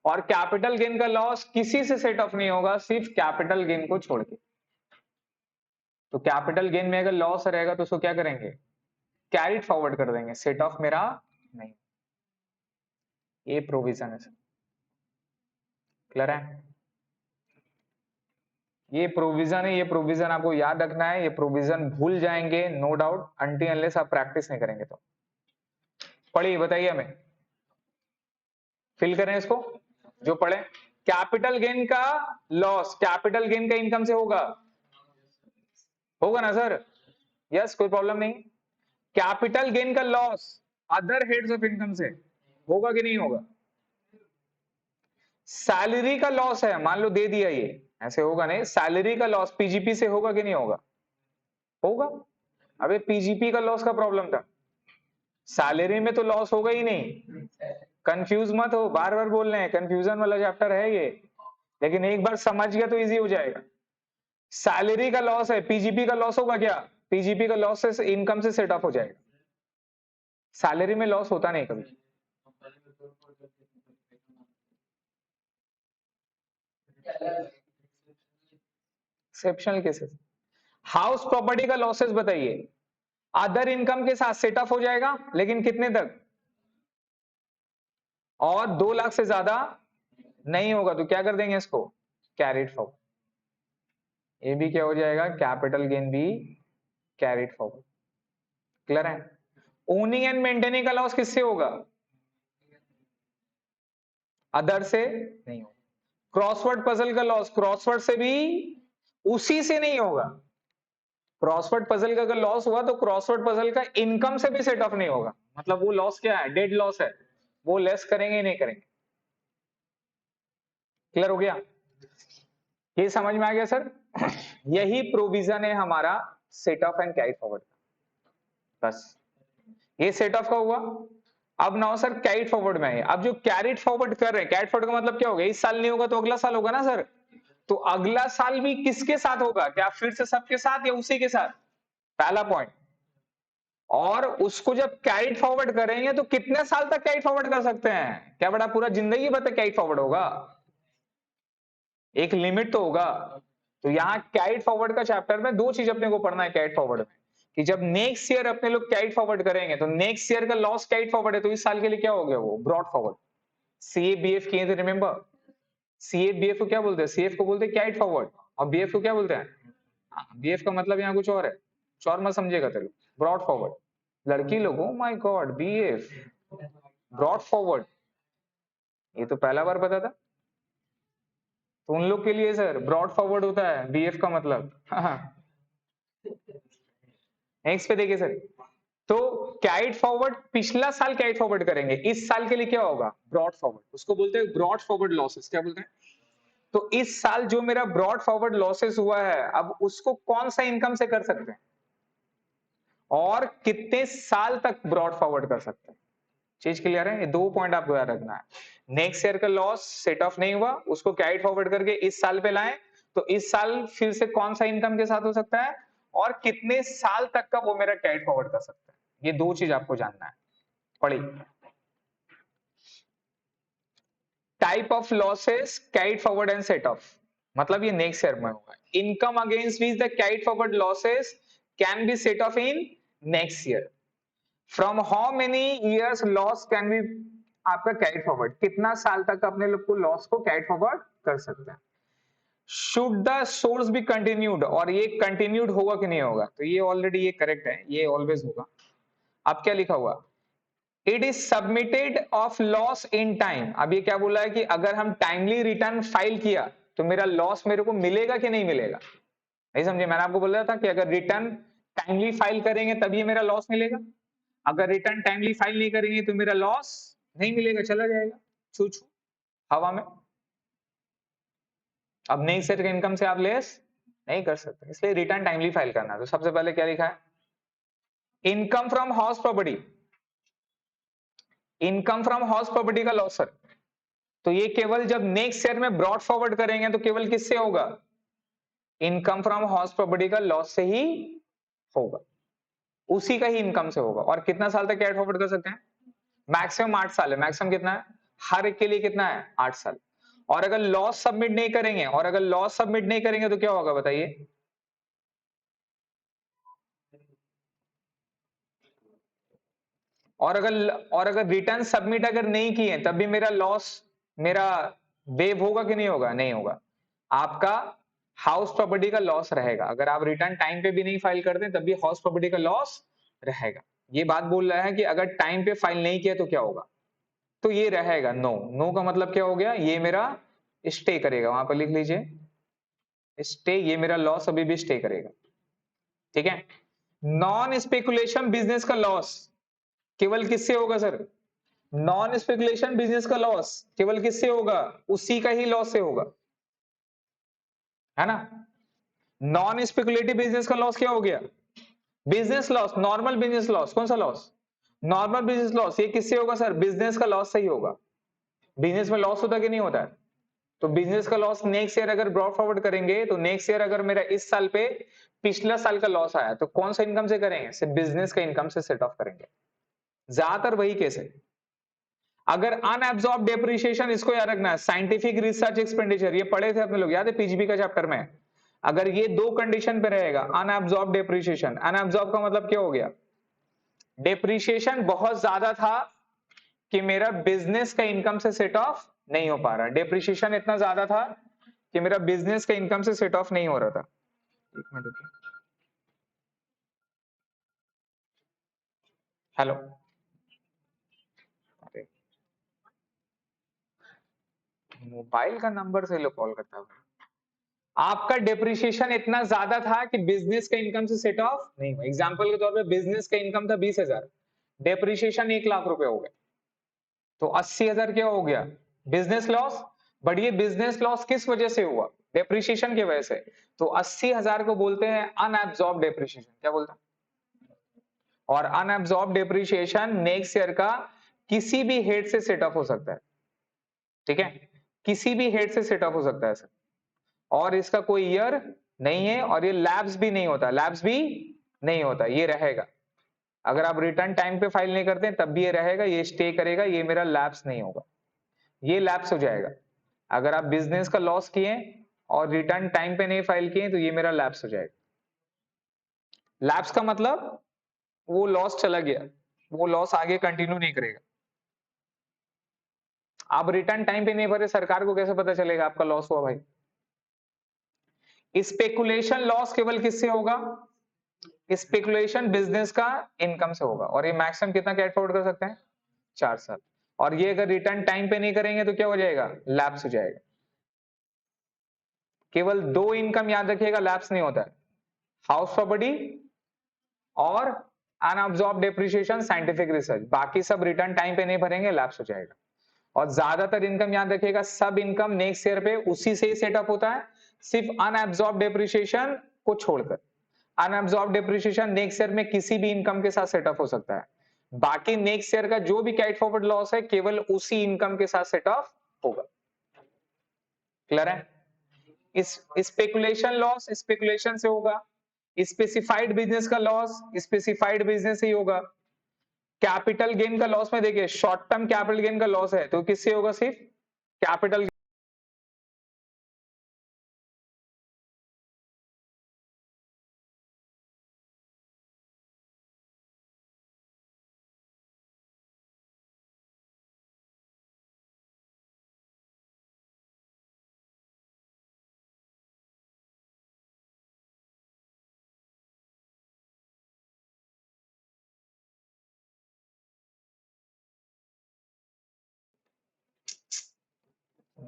और कैपिटल गेन का लॉस किसी से सेट ऑफ नहीं होगा सिर्फ कैपिटल गेन को छोड़ के। तो कैपिटल गेन में अगर लॉस रहेगा तो उसको क्या करेंगे, कैरिड फॉरवर्ड कर देंगे, सेट ऑफ मेरा नहीं। ये प्रोविजन है सर। क्लियर है? ये प्रोविजन है, ये प्रोविजन आपको याद रखना है, ये प्रोविजन भूल जाएंगे नो डाउट अनटिल अनलेस आप प्रैक्टिस नहीं करेंगे। तो पढ़िए, बताइए हमें, फिल करें इसको जो पढ़े। कैपिटल गेन का लॉस कैपिटल गेन का इनकम से होगा, होगा ना सर, यस कोई प्रॉब्लम नहीं। कैपिटल गेन का loss other heads of income से होगा कि नहीं होगा। सैलरी का लॉस है, मान लो दे दिया, ये ऐसे होगा नहीं, सैलरी का लॉस पीजीपी से होगा कि नहीं होगा, होगा। अबे पीजीपी का लॉस का प्रॉब्लम था, सैलरी में तो लॉस होगा ही नहीं। कंफ्यूज मत हो, बार बार बोल रहे हैं, कंफ्यूजन वाला चैप्टर है ये, लेकिन एक बार समझ गया तो इजी हो जाएगा। सैलरी का लॉस है, पीजीपी का लॉस होगा क्या, पीजीपी का लॉस से इनकम से सेट ऑफ हो जाएगा, सैलरी में लॉस होता नहीं कभी। Exceptional cases. हाउस प्रॉपर्टी का लॉसेस बताइए, अदर इनकम के साथ सेट ऑफ हो जाएगा लेकिन कितने तक, और 2 लाख से ज्यादा नहीं होगा तो क्या कर देंगे इसको, कैरिड फॉरवर्ड। ये भी क्या हो जाएगा, कैपिटल गेन भी कैरिड फॉरवर्ड। क्लियर है? ओनिंग एंड मेंटेनिंग का लॉस किससे होगा, अदर से नहीं होगा। क्रॉसवर्ड पजल का लॉस क्रॉसवर्ड से भी उसी से नहीं होगा। क्रॉसवर्ड पजल का अगर लॉस हुआ तो क्रॉसवर्ड पजल का इनकम से भी सेट ऑफ नहीं होगा, मतलब वो लॉस क्या है, डेड लॉस है, वो लेस करेंगे नहीं करेंगे। क्लियर हो गया, ये समझ में आ गया सर। यही प्रोविजन है हमारा set of and carry forward, बस ये सेट ऑफ का हुआ। अब नाउ सर कैरिड फॉरवर्ड में है, अब जो कैरिड फॉरवर्ड कर रहे हैं, कैरिड फॉरवर्ड का मतलब क्या होगा, इस साल नहीं होगा तो अगला साल होगा ना सर। तो अगला साल भी किसके साथ होगा, क्या फिर से सबके साथ या उसी के साथ, पहला पॉइंट। और उसको जब कैरिड फॉरवर्ड करेंगे तो कितने साल तक कैरिड फॉरवर्ड कर सकते हैं, क्या बड़ा पूरा जिंदगी भर तक कैरिड फॉरवर्ड होगा, एक लिमिट तो होगा। तो यहाँ कैरिड फॉरवर्ड का चैप्टर में 2 चीज अपने को पढ़ना है कैरिड फॉरवर्ड में, कि जब नेक्स्ट ईयर अपने लोग कैरिड फॉरवर्ड करेंगे तो नेक्स्ट ईयर का लॉस कैरिड फॉरवर्ड है तो इस साल के लिए क्या हो गया, वो ब्रॉड फॉरवर्ड। सीए बीएफ किए थे रिमेंबर, सीए बीएफ को क्या बोलते हैं, सीएफ को बोलते हैं कैरिड फॉरवर्ड, और बीएफ को क्या बोलते हैं, बीएफ का मतलब यहाँ कुछ और है, कुछ और मत समझेगा तेरे, ब्रॉड फॉरवर्ड। लड़की लोगों, my God, BF brought forward, ये तो पहला बार पता था। तो उन लोग के लिए सर ब्रॉड फॉरवर्ड होता है बीएफ का मतलब। नेक्स्ट पे देखिए सर, तो कैरिड फॉरवर्ड पिछला साल कैरिड फॉरवर्ड करेंगे, इस साल के लिए क्या होगा, ब्रॉड फॉरवर्ड, उसको बोलते हैं ब्रॉड फॉरवर्ड लॉसेस, क्या बोलते हैं। तो इस साल जो मेरा ब्रॉड फॉरवर्ड लॉसेस हुआ है, अब उसको कौन सा इनकम से कर सकते हैं और कितने साल तक ब्रॉड फॉरवर्ड कर सकते हैं। चीज क्लियर है, ये 2 पॉइंट आपको याद रखना है। नेक्स्ट ईयर का लॉस सेट ऑफ नहीं हुआ, उसको कैरिड फॉरवर्ड करके इस साल पे लाएं, तो इस साल फिर से कौन सा इनकम के साथ हो सकता है और कितने साल तक का वो मेरा कैरिड फॉरवर्ड कर सकता है, ये 2 चीज आपको जानना है। पढ़िए, type of losses carried forward and set of, मतलब ये नेक्स्ट ईयर में होगा। Income against which the carried forward losses can be set of in next year. From how many years loss can be आपका कैरी फॉरवर्ड, कितना साल तक अपने लोग को लॉस को कैरी फॉरवर्ड कर सकते हैं। Should the source be continued, और ये कंटिन्यूड होगा कि नहीं होगा, तो ये ऑलरेडी ये करेक्ट है, ये ऑलवेज होगा। अब क्या लिखा हुआ, it is submitted of loss in time. अब ये क्या बोला है कि अगर हम टाइमली रिटर्न फाइल किया तो मेरा लॉस मेरे को मिलेगा कि नहीं मिलेगा, नहीं समझे, मैंने आपको बोला था कि अगर रिटर्न टाइमली फाइल करेंगे तभी मेरा लॉस मिलेगा, अगर रिटर्न टाइमली फाइल नहीं करेंगे तो मेरा लॉस नहीं मिलेगा, चला जाएगा छू छू हवा में। अब नहीं सेट इनकम से आप लेस नहीं कर सकते, इसलिए रिटर्न टाइमली फाइल करना। तो सबसे पहले क्या लिखा है, income from house property, income from house property का लॉस सर, तो ये केवल जब नेक्स्ट ईयर में ब्रॉड फॉरवर्ड करेंगे तो केवल किससे होगा, इनकम फ्रॉम हाउस प्रॉपर्टी का लॉस से ही होगा, उसी का ही इनकम से होगा। और कितना साल तक कैरी फॉरवर्ड कर सकते हैं, मैक्सिमम 8 साल है, मैक्सिमम कितना है, हर एक के लिए कितना है 8 साल। और अगर लॉस सबमिट नहीं करेंगे, और अगर लॉस सबमिट नहीं करेंगे तो क्या होगा बताइए, और अगर रिटर्न सबमिट अगर नहीं किए तब भी मेरा लॉस, मेरा वेव होगा कि नहीं होगा, नहीं होगा, आपका हाउस प्रॉपर्टी का लॉस रहेगा। अगर आप रिटर्न टाइम पे भी नहीं फाइल करते तब भी हाउस प्रॉपर्टी का लॉस रहेगा। ये बात बोल रहा है कि अगर टाइम पे फाइल नहीं किया तो क्या होगा, तो ये रहेगा नो। नो का मतलब क्या हो गया, ये मेरा स्टे करेगा, वहां पर लिख लीजिए स्टे, ये मेरा लॉस अभी भी स्टे करेगा, ठीक है। नॉन स्पेकुलेशन बिजनेस का लॉस केवल किससे होगा सर, नॉन स्पेकुलेशन बिजनेस का लॉस केवल किससे होगा, उसी का ही लॉस से होगा, है ना। नॉन स्पेकुलेटिव बिजनेस का लॉस क्या हो गया, business loss, normal business loss, कौन सा लॉस, नॉर्मल बिजनेस लॉस, ये किससे होगा सर, बिजनेस का लॉस से ही होगा। बिजनेस में लॉस होता है कि नहीं होता है, तो बिजनेस का लॉस नेक्स्ट ईयर अगर ब्रॉड फॉरवर्ड करेंगे तो नेक्स्ट ईयर अगर मेरा इस साल पे पिछला साल का लॉस आया तो कौन सा इनकम से करेंगे, सिर्फ बिजनेस का इनकम से सेट ऑफ करेंगे, ज्यादातर वही केस है। अगर अनएब्सॉर्ब डेप्रिसिएशन, इसको याद रखना है, साइंटिफिक रिसर्च एक्सपेंडिचर, ये पढ़े थे अपने लोग, याद है पीजीबी का चैप्टर में। अगर ये दो कंडीशन पे रहेगा, अनएब्सॉर्ब डेप्रिसिएशन, अनएब्सॉर्ब का मतलब क्या हो गया, डेप्रिसिएशन बहुत ज्यादा था कि मेरा बिजनेस का इनकम से सेट ऑफ नहीं हो पा रहा, डेप्रिसिएशन इतना ज्यादा था कि मेरा बिजनेस का इनकम से सेट ऑफ नहीं हो रहा था। एक मिनट रुकिए, हेलो, अरे मोबाइल का नंबर से लोग कॉल करता है, आपका डेप्रिसिएशन इतना ज्यादा था कि बिजनेस का इनकम से सेट ऑफ नहीं हुआ। एग्जांपल के तौर पे बिजनेस का इनकम था 20,000, डेप्रिसिएशन 1 लाख रुपए हो गए, तो 80,000 क्या हो गया, बिजनेस लॉस। बट ये बिजनेस लॉस किस वजह से हुआ, डेप्रिसिएशन की वजह से, तो 80,000 को बोलते हैं अनएब्सॉर्ब डेप्रिसिएशन, क्या बोलते हैं। और अनएब्सॉर्ब डेप्रिसिएशन नेक्स्ट ईयर का किसी भी हेड से सेट ऑफ हो सकता है, ठीक है, किसी भी हेड से सेट ऑफ हो सकता है सर, और इसका कोई ईयर नहीं है, और ये लैब्स भी नहीं होता, लैब्स भी नहीं होता, ये रहेगा। अगर आप रिटर्न टाइम पे फाइल नहीं करते तब भी ये रहेगा, ये स्टे करेगा, ये मेरा लैब्स नहीं होगा, ये लैप्स हो जाएगा। अगर आप बिजनेस का लॉस किए और रिटर्न टाइम पे नहीं फाइल किए तो ये मेरा लैप्स हो जाएगा। लैप्स का मतलब वो लॉस चला गया, वो लॉस आगे कंटिन्यू नहीं करेगा। आप रिटर्न टाइम पे नहीं भरे, सरकार को कैसे पता चलेगा आपका लॉस हुआ भाई। स्पेकुलेशन लॉस केवल किससे होगा, स्पेकुलेशन बिजनेस का इनकम से होगा, और ये मैक्सिमम कितना कैरी फॉरवर्ड कर सकते हैं, 4 साल। और ये अगर रिटर्न टाइम पे नहीं करेंगे तो क्या हो जाएगा, लैप्स हो जाएगा। केवल दो इनकम याद रखिएगा लैप्स नहीं होता है, हाउस प्रॉपर्टी और अनअब्सॉर्ब डेप्रिसिएशन, साइंटिफिक रिसर्च, बाकी सब रिटर्न टाइम पे नहीं भरेंगे लैप्स हो जाएगा। और ज्यादातर इनकम याद रखिएगा, सब इनकम नेक्स्ट ईयर पे उसी से ही सेटअप होता है, सिर्फ अनअब्सॉर्ब डेप्रिसिएशन को छोड़कर। अनअब्सॉर्ब डेप्रिसिएशन नेक्स्ट ईयर में किसी भी इनकम के साथ सेटअप हो सकता है, बाकी नेक्स्ट ईयर का जो भी कैरी फॉरवर्ड लॉस है केवल उसी इनकम के साथ सेट ऑफ होगा। क्लियर है। इस स्पेकुलेशन लॉस स्पेकुलेशन से होगा, स्पेसिफाइड बिजनेस का लॉस स्पेसिफाइड बिजनेस से ही होगा। कैपिटल गेन का लॉस में देखिए, शॉर्ट टर्म कैपिटल गेन का लॉस है तो किससे होगा, सिर्फ कैपिटल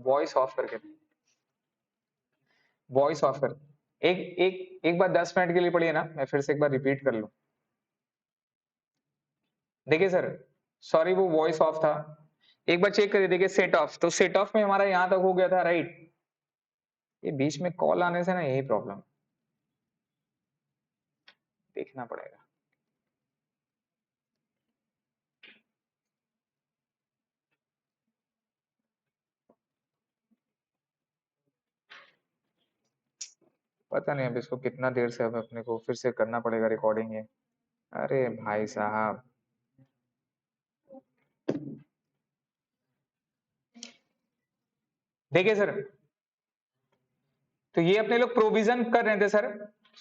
वॉइस ऑफ करके, वॉइस ऑफ कर, एक बार 10 मिनट के लिए पढ़िए ना, मैं फिर से एक बार रिपीट कर लूं। देखिए सर, सॉरी वो वॉइस ऑफ था, एक बार चेक करिए, देखिए सेट ऑफ, तो सेट ऑफ में हमारा यहां तक हो गया था, राइट। ये बीच में कॉल आने से ना यही प्रॉब्लम, देखना पड़ेगा। पता नहीं अब इसको कितना देर से अब अपने को फिर से करना पड़ेगा रिकॉर्डिंग है। अरे भाई साहब, देखिए सर, तो ये अपने लोग प्रोविजन कर रहे थे सर,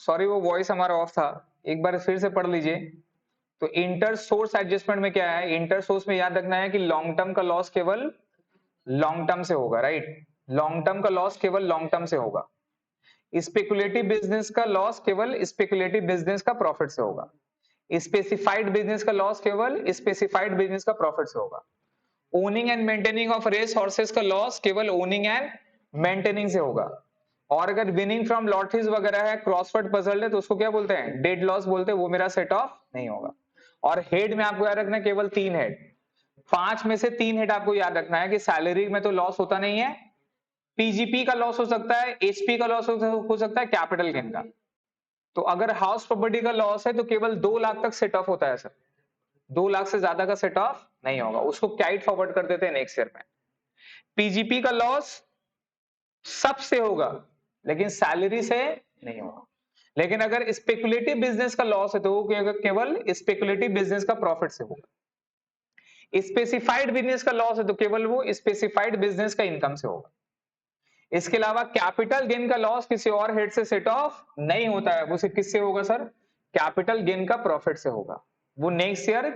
सॉरी वो वॉइस हमारा ऑफ था, एक बार फिर से पढ़ लीजिए। तो इंटर सोर्स एडजस्टमेंट में क्या है, इंटर सोर्स में याद रखना है कि लॉन्ग टर्म का लॉस केवल लॉन्ग टर्म से होगा, राइट। लॉन्ग टर्म का लॉस केवल लॉन्ग टर्म से होगा। स्पेकुलेटिव बिजनेस का लॉस केवल स्पेकुलेटिव बिजनेस का प्रॉफिट से होगा। स्पेसिफाइड बिजनेस का लॉस केवल स्पेसिफाइड बिजनेस का प्रॉफिट से होगा। Owning and maintaining of race horses का लॉस केवल ओनिंग एंड मेंटेनिंग से होगा। और अगर विनिंग फ्रॉम लॉटरीज वगैरह है, क्रॉसवर्ड पजल है, तो उसको क्या बोलते हैं, डेड लॉस बोलते हैं, वो मेरा सेट ऑफ नहीं होगा। और हेड में आपको याद रखना है केवल 3 हेड, 5 में से 3 हेड आपको याद रखना है कि सैलरी में तो लॉस होता नहीं है, पीजीपी का लॉस हो सकता है, एचपी का लॉस हो सकता है, कैपिटल गेन का। तो अगर हाउस प्रॉपर्टी का लॉस है तो केवल 2 लाख तक सेट ऑफ होता है सर, 2 लाख से ज्यादा का सेट ऑफ नहीं होगा, उसको कैरिड फॉरवर्ड कर देते हैं नेक्स्ट ईयर में। पीजीपी का लॉस सबसे होगा लेकिन सैलरी से नहीं होगा। लेकिन अगर स्पेकुलेटिव बिजनेस का लॉस है तो वो केवल स्पेकुलेटिव बिजनेस का प्रॉफिट से होगा। स्पेसिफाइड बिजनेस का लॉस है तो केवल वो स्पेसिफाइड बिजनेस का इनकम से होगा। इसके अलावा कैपिटल गेन का लॉस किसी और हेड से सेट ऑफ नहीं होता है, वो सिर्फ किससे होगा सर, कैपिटल गेन का प्रॉफिट से होगा, वो नेक्स्ट ईयर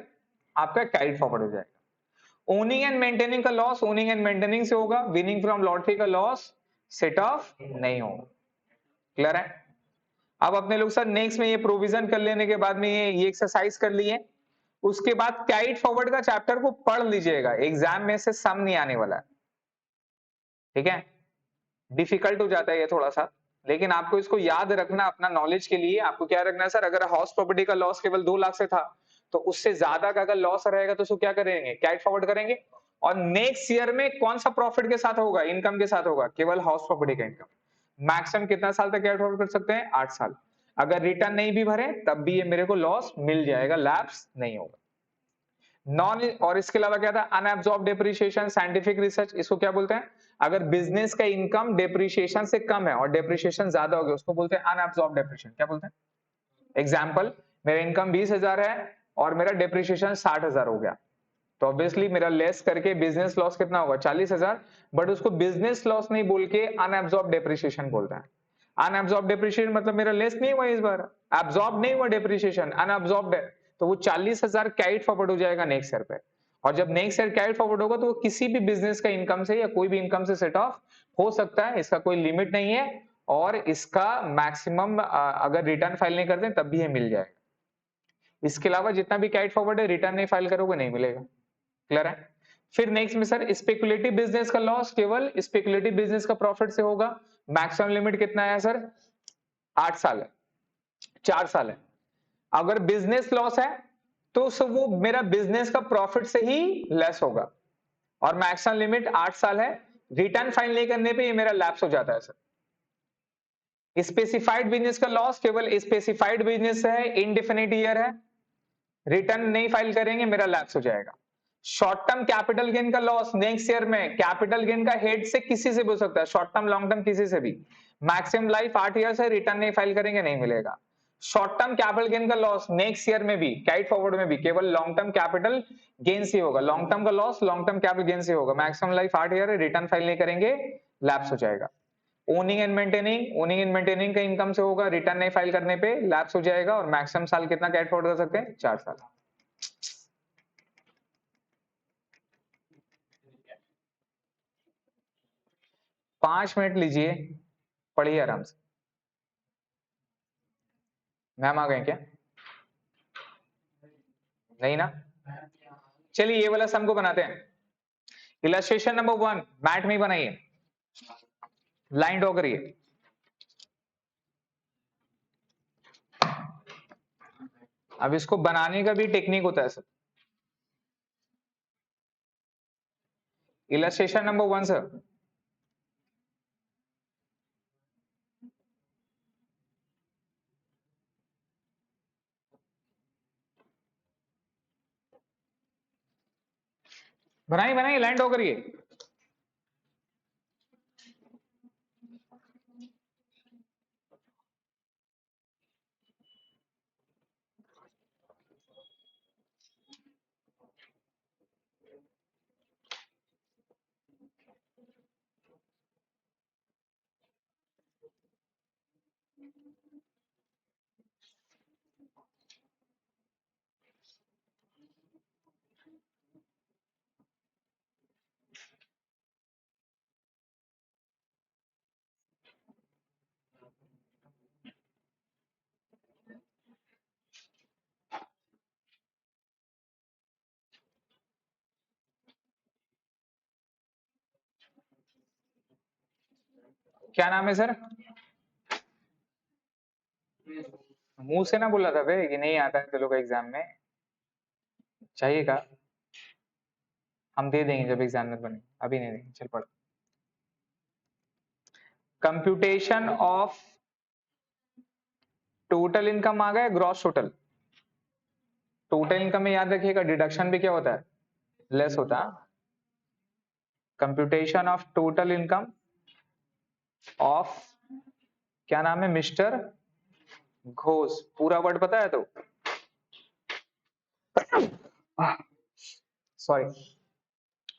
आपका कैरिड फॉरवर्ड हो जाएगा। ओनिंग एंड मेंटेनिंग का लॉस ओनिंग एंड मेंटेनिंग से होगा, विनिंग फ्रॉम लॉटरी का लॉस सेट ऑफ नहीं होगा। क्लियर है। अब अपने लोग सर नेक्स्ट में ये प्रोविजन कर लेने के बाद में ये एक्सरसाइज कर लिए, उसके बाद कैरिड फॉरवर्ड का चैप्टर को पढ़ लीजिएगा, एग्जाम में से सम नहीं आने वाला है, ठीक है। डिफिकल्ट हो जाता है ये थोड़ा सा, लेकिन आपको इसको याद रखना अपना नॉलेज के लिए। आपको क्या रखना है सर, अगर हाउस प्रॉपर्टी का लॉस केवल 2 लाख से था तो उससे ज्यादा का अगर लॉस रहेगा तो उसको क्या करेंगे, कैरिड फॉरवर्ड करेंगे। और नेक्स्ट ईयर में कौन सा प्रॉफिट के साथ होगा, इनकम के साथ होगा, केवल हाउस प्रॉपर्टी का इनकम। मैक्सिमम कितना साल तक कैरिड फॉरवर्ड कर सकते हैं, 8 साल। अगर रिटर्न नहीं भी भरे तब भी ये मेरे को लॉस मिल जाएगा, लैप्स नहीं होगा। नॉन, और इसके अलावा क्या था, अनएब्सॉर्ब डेप्रिसिएशन, साइंटिफिक रिसर्च, इसको क्या बोलते हैं, अगर बिजनेस का इनकम डेप्रिसिएशन से कम है और डेप्रिसिएशन ज्यादा हो गया उसको बोलते हैं अनएब्सॉर्ब डेप्रिसिएशन। क्या बोलते हैं, एग्जांपल, मेरा इनकम 20,000 है और मेरा डेप्रिसिएशन 60,000 हो गया, तो ऑब्वियसली मेरा लेस करके बिजनेस लॉस कितना होगा, 40,000, बट उसको बिजनेस लॉस नहीं बोल के अनएब्सॉर्ब डेप्रिसिएशन बोलते हैं। अनएब्सॉर्ब डेप्रिसिएशन मतलब मेरा लेस नहीं हुआ इस बार, एब्सॉर्ब नहीं हुआ डेप्रिसिएशन, अनएब्सॉर्ब है, तो वो 40,000 कैरिड फॉरवर्ड हो जाएगा नेक्स्ट ईयर पे। और जब नेक्स्ट ईयर कैरिड फॉरवर्ड होगा तो वो किसी भी बिजनेस का इनकम से या कोई भी इनकम से सेट ऑफ हो सकता है, इसका कोई लिमिट नहीं है। और इसका मैक्सिमम अगर रिटर्न फाइल नहीं करते तब भी ये मिल जाएगा। इसके अलावा जितना भी कैरिड फॉरवर्ड है रिटर्न नहीं फाइल करोगे नहीं मिलेगा। क्लियर है। फिर नेक्स्ट में सर स्पेकुलेटिव बिजनेस का लॉस केवल स्पेकुलेटिव बिजनेस का प्रॉफिट से होगा। मैक्सिमम लिमिट कितना है सर, 8 साल है, 4 साल है। अगर बिजनेस लॉस है तो वो मेरा बिजनेस का प्रॉफिट से ही लेस होगा, और मैक्सिमम लिमिट 8 साल है। रिटर्न फाइल नहीं करने पे ये मेरा लैप्स हो जाता है सर। स्पेसिफाइड बिजनेस का लॉस केवल स्पेसिफाइड बिजनेस है, इनडिफिनिट ईयर है, रिटर्न नहीं फाइल करेंगे मेरा लैप्स हो जाएगा। शॉर्ट टर्म कैपिटल गेन का लॉस नेक्स्ट ईयर में, कैपिटल गेन का हेड से किसी से भी हो सकता है, शॉर्ट टर्म लॉन्ग टर्म किसी से भी, मैक्सिमम लाइफ 8 ईयर्स है, रिटर्न नहीं फाइल करेंगे नहीं मिलेगा। शॉर्ट टर्म कैपिटल गेन का लॉस नेक्स्ट ईयर में भी, कैरिड फॉरवर्ड में भी केवल लॉन्ग टर्म कैपिटल गेन से होगा, लॉन्ग टर्म का loss long term capital gain से होगा, मैक्सिमम लाइफ 8 ईयर है, रिटर्न फाइल नहीं करेंगे लैप्स हो जाएगा। ओनिंग एंड मेंटेनिंग का इनकम से होगा, रिटर्न नहीं फाइल करने पे लैप्स हो जाएगा, और मैक्सिमम साल कितना कैरिड फॉरवर्ड कर सकते हैं, 4 साल। 5 मिनट लीजिए, पढ़िए आराम से। मैम आ गए क्या, नहीं ना, चलिए ये वाला सम को बनाते हैं। इलस्ट्रेशन नंबर 1 मैट में बनाइए। लाइन ड्रॉ करिए। अब इसको बनाने का भी टेक्निक होता है सर। Illustration number 1 sir. बनाइए बनाइए, लाइन ड्रॉ करिए। क्या नाम है सर? मुंह से ना बोला था बे कि नहीं आता है चलो का एग्जाम में, चाहिएगा हम दे देंगे जब एग्जाम में बने, अभी नहीं देंगे। चल पढ़। कंप्यूटेशन ऑफ टोटल इनकम आ गया, ग्रॉस टोटल। टोटल इनकम में याद रखिएगा डिडक्शन भी क्या होता है, लेस होता है। Computation of total income of, क्या नाम है, मिस्टर घोष। पूरा वर्ड पता है तो sorry,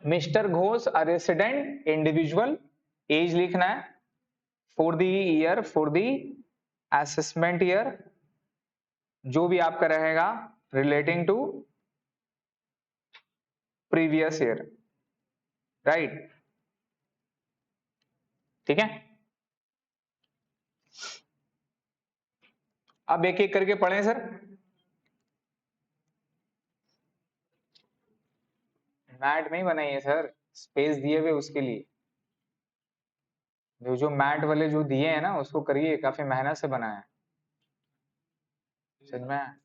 mister Ghosh a resident individual, as लिखना है, for the year, for the assessment year, जो भी आपका रहेगा relating to previous year, right. ठीक है, अब एक एक करके पढ़ें सर। मैट नहीं बनाई है सर, स्पेस दिए हुए उसके लिए। जो मैट वाले जो दिए हैं ना उसको करिए, काफी मेहनत से बनाया है, सच में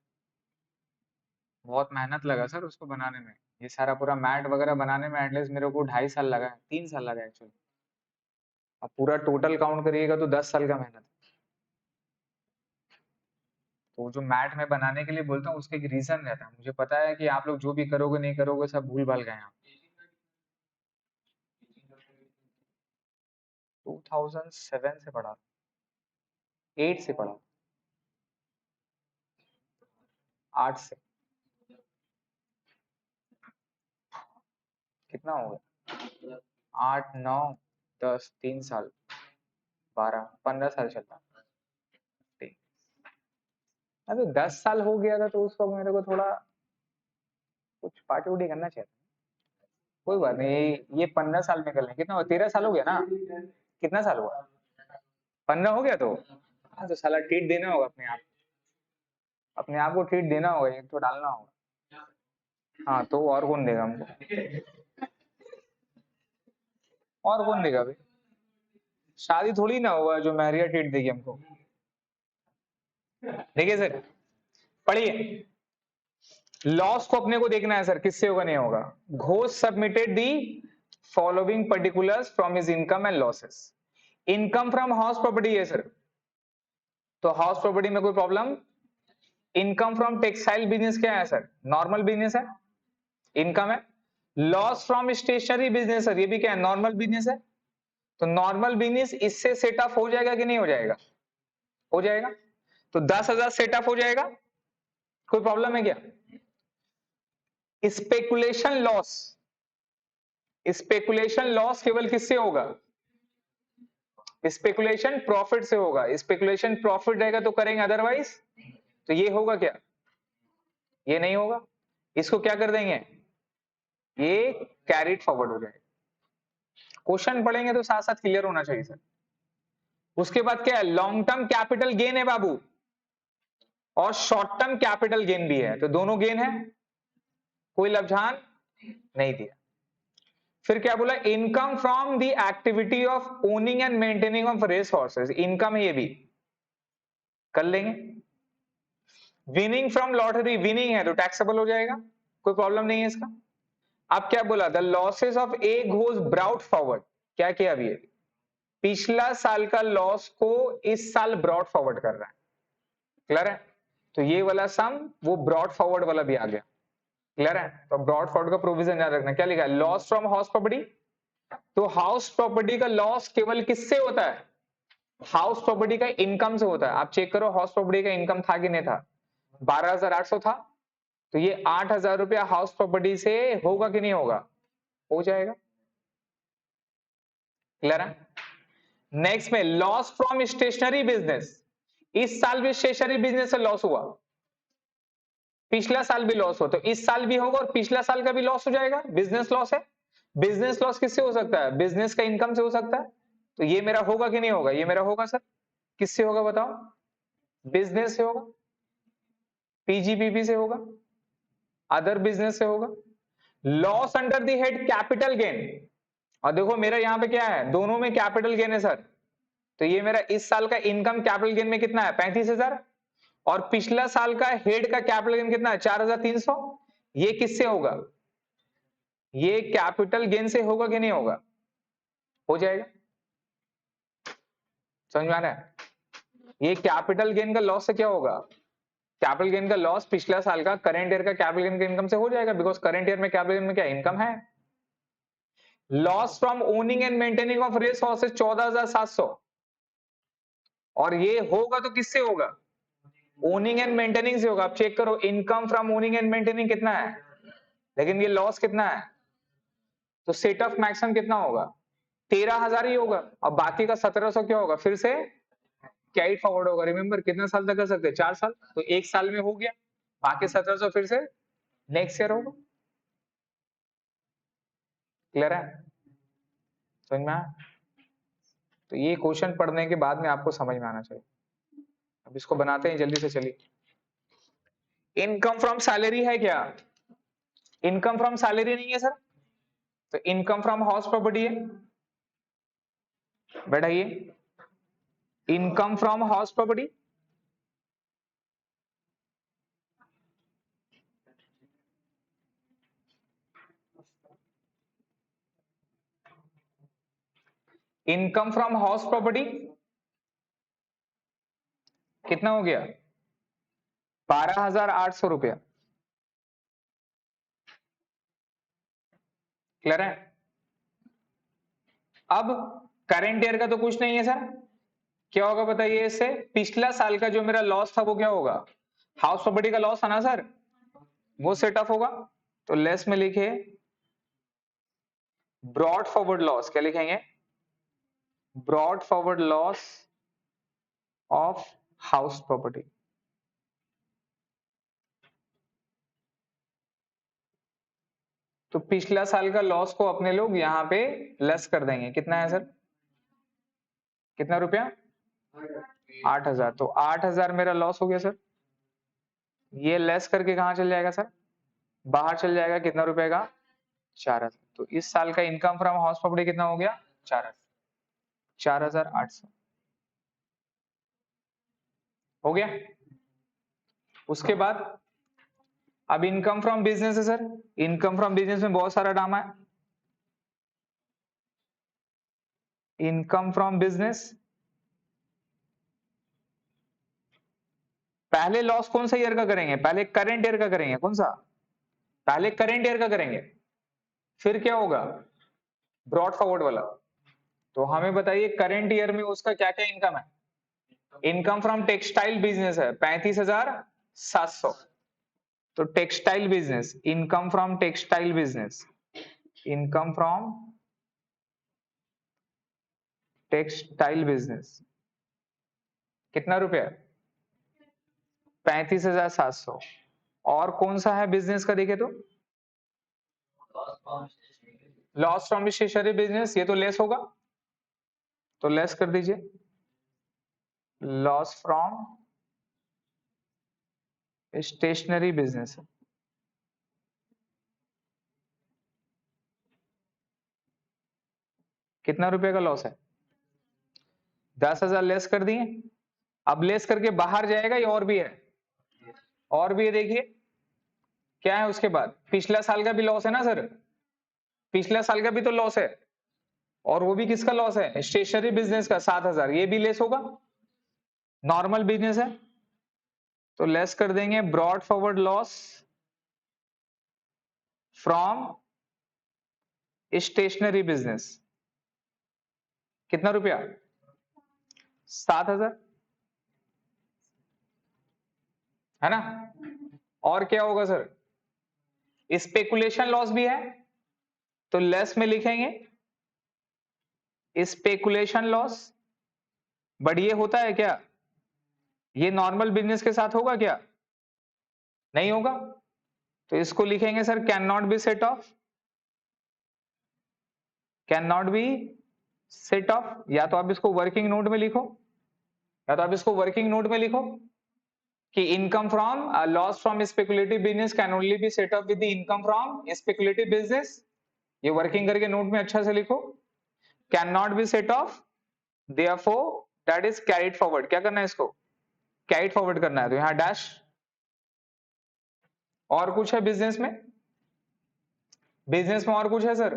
बहुत मेहनत लगा सर उसको बनाने में। ये सारा पूरा मैट वगैरह बनाने में एटलीस्ट मेरे को 2.5 साल लगा है, 3 साल लगा एक्चुअली। अब पूरा टोटल काउंट करिएगा तो 10 साल का मेहनत है। तो जो मैट में बनाने के लिए बोलता हूँ उसके एक रीजन रहता है, मुझे पता है कि आप लोग जो भी करोगे नहीं करोगे सब भूल भाल गए आप। 2007 से पढ़ा, 8 से पढ़ा, 8 से, कितना हो गया, 8 9 10, 3 साल, 12 15 साल चलता। अरे 10 साल हो गया था तो उस वक्त मेरे को थोड़ा कुछ पार्टी उटी करना चाहिए। कोई बात नहीं, ये 15 साल में कर लेंगे। कितना हुआ, 13 साल हो गया ना, कितना साल हुआ, 15 हो गया तो हाँ, तो साला ट्रीट देना होगा अपने आप, अपने आप को ट्रीट देना होगा, एक तो डालना होगा। हाँ तो और कौन देगा हमको, और कौन देगा भाई, शादी थोड़ी ना हुआ जो महरिया ट्रीट देगी हमको। देखिए सर पढ़िए, लॉस को अपने को देखना है सर, किससे होगा नहीं होगा। Ghosh submitted the following particulars from his income and losses. Income from house property है सर, तो हाउस प्रॉपर्टी में कोई problem. Income from textile business क्या है सर, नॉर्मल बिजनेस है, इनकम है। Loss from stationery business sir, ये भी क्या है, नॉर्मल बिजनेस है। तो नॉर्मल बिजनेस इससे सेटअप हो जाएगा कि नहीं हो जाएगा, हो जाएगा। तो 10,000 सेटअप हो जाएगा, कोई प्रॉब्लम है क्या। स्पेकुलेशन लॉस, स्पेकुलेशन लॉस केवल किससे होगा, स्पेकुलेशन प्रॉफिट से होगा। स्पेकुलेशन प्रॉफिट रहेगा तो करेंगे, अदरवाइज तो ये होगा क्या, ये नहीं होगा। इसको क्या कर देंगे, ये कैरिड फॉरवर्ड हो जाएगा। क्वेश्चन पढ़ेंगे तो साथ साथ क्लियर होना चाहिए सर। उसके बाद क्या है, लॉन्ग टर्म कैपिटल गेन है बाबू, और शॉर्ट टर्म कैपिटल गेन भी है, तो दोनों गेन है, कोई लब्धान नहीं दिया। फिर क्या बोला, income from the activity of owning and maintaining of race horses, income है ये भी कर लेंगे। विनिंग फ्रॉम लॉटरी, विनिंग है तो टैक्सेबल हो जाएगा, कोई प्रॉब्लम नहीं है इसका। अब क्या बोला, the losses of A goes brought forward, क्या किया अभी, पिछला साल का लॉस को इस साल ब्रॉड फॉरवर्ड कर रहा है, क्लियर है। तो ये वाला सम वो ब्रॉड फॉरवर्ड वाला भी आ गया, क्लियर है। तो ब्रॉड फॉरवर्ड का प्रोविजन याद रखना, क्या लिखा है, लॉस फ्रॉम हाउस प्रॉपर्टी। तो हाउस प्रॉपर्टी का लॉस केवल किससे होता है, हाउस प्रॉपर्टी का इनकम से होता है। आप चेक करो हाउस प्रॉपर्टी का इनकम था कि नहीं था, 12,800 था, तो ये 8,000 रुपया हाउस प्रॉपर्टी से होगा कि नहीं होगा, हो जाएगा, क्लियर है। नेक्स्ट में लॉस फ्रॉम स्टेशनरी बिजनेस, इस साल भी स्टेशनरी बिजनेस से लॉस हुआ, पिछला साल भी लॉस हो, तो इस साल भी होगा और पिछला साल का भी लॉस हो जाएगा, बिजनेस लॉस है। बिजनेस लॉस किससे हो सकता है, बिजनेस का इनकम से हो सकता है। तो ये मेरा होगा कि नहीं होगा, ये मेरा होगा सर, किससे होगा बताओ, बिजनेस से होगा, पीजीपीपी से होगा, अदर बिजनेस से होगा। Loss under the head capital gain, और देखो मेरा यहां पे क्या है, दोनों में कैपिटल गेन है सर। तो ये मेरा इस साल का इनकम कैपिटल गेन में कितना है, 35,000, और पिछला साल का हेड का कैपिटल गेन कितना है, 4,300। ये किससे होगा, ये कैपिटल गेन से होगा कि नहीं होगा, हो जाएगा, समझ में आ रहा है। ये कैपिटल गेन का लॉस से क्या होगा, कैपिटल गेन का लॉस पिछला साल का करंट ईयर का कैपिटल गेन का इनकम से हो जाएगा, बिकॉज करंट ईयर में कैपिटल गेन में क्या इनकम है। Loss from owning and maintaining of race horses 14,700, और ये होगा तो किससे होगा, ओनिंग एंड मेंटेनिंग से होगा। आप चेक करो income from owning and maintaining कितना है, लेकिन ये लॉस कितना है, तो सेट ऑफ मैक्सिमम कितना होगा, 13,000 ही होगा, और बाकी का 1,700 क्या होगा, फिर से कैरी फॉरवर्ड होगा। रिमेंबर कितने साल तक कर सकते हैं, 4 साल, तो एक साल में हो गया, बाकी 1,700 फिर से नेक्स्ट ईयर होगा, क्लियर है, समझ में आया। तो ये क्वेश्चन पढ़ने के बाद में आपको समझ में आना चाहिए। अब इसको बनाते हैं जल्दी से, चलिए। इनकम फ्रॉम सैलरी है क्या, इनकम फ्रॉम सैलरी नहीं है सर, तो इनकम फ्रॉम हाउस प्रॉपर्टी है, बैठाइए, income from house property, income from house property कितना हो गया, 12,800 रुपया, क्लियर है। अब करंट ईयर का तो कुछ नहीं है सर, क्या होगा बताइए, इससे पिछला साल का जो मेरा लॉस था वो क्या होगा, हाउस प्रॉपर्टी का लॉस है ना सर, वो सेट ऑफ होगा। तो लेस में लिखे ब्रॉड फॉरवर्ड लॉस, क्या लिखेंगे, broad forward loss of house property. तो पिछला साल का लॉस को अपने लोग यहां पे लेस कर देंगे, कितना है सर, कितना रुपया, 8,000, तो 8,000 मेरा लॉस हो गया सर, ये लेस करके कहां चल जाएगा सर, बाहर चल जाएगा, कितना रुपए का, 4,000। तो इस साल का इनकम फ्रॉम हाउस प्रॉपर्टी कितना हो गया, 4,000, 4,800 हो गया। उसके बाद अब इनकम फ्रॉम बिजनेस है सर, इनकम फ्रॉम बिजनेस में बहुत सारा ड्रामा है। इनकम फ्रॉम बिजनेस, पहले लॉस कौन सा ईयर का करेंगे, पहले करंट ईयर का करेंगे, कौन सा, पहले करंट ईयर का करेंगे, फिर क्या होगा, ब्रॉड फॉरवर्ड वाला। तो हमें बताइए करंट ईयर में उसका क्या क्या इनकम है, इनकम फ्रॉम टेक्सटाइल बिजनेस है 35,700, तो textile business, income from textile business, income from textile business कितना रुपया, 35,700। और कौन सा है बिजनेस का देखे तो, लॉस फ्रॉम स्टेशनरी बिजनेस, ये तो लेस होगा, तो लेस कर दीजिए, लॉस फ्रॉम स्टेशनरी बिजनेस, कितना रुपए का लॉस है? 10,000 लेस कर दिए। अब लेस करके बाहर जाएगा या और भी है? और भी है, देखिए क्या है उसके बाद। पिछला साल का भी लॉस है ना सर, पिछला साल का भी तो लॉस है, और वो भी किसका लॉस है? स्टेशनरी बिजनेस का 7,000, ये भी लेस होगा, नॉर्मल बिजनेस है तो लेस कर देंगे brought forward loss from stationery business. कितना रुपया? 7,000, है ना। और क्या होगा सर? स्पेकुलेशन लॉस भी है तो लेस में लिखेंगे स्पेकुलेशन लॉस। बट ये होता है क्या? ये नॉर्मल बिजनेस के साथ होगा क्या? नहीं होगा, तो इसको लिखेंगे sir can not be set of, can not be set of. या तो आप इसको वर्किंग नोट में लिखो, या तो आप इसको वर्किंग नोट में लिखो कि income from loss from speculative business can only be set off with the income from speculative business. ये वर्किंग करके नोट में अच्छा से लिखो, can not be set off, therefore that is carried forward. क्या करना है इसको? कैरिड फॉरवर्ड करना है, तो यहां डैश। और कुछ है बिजनेस में? बिजनेस में और कुछ है सर?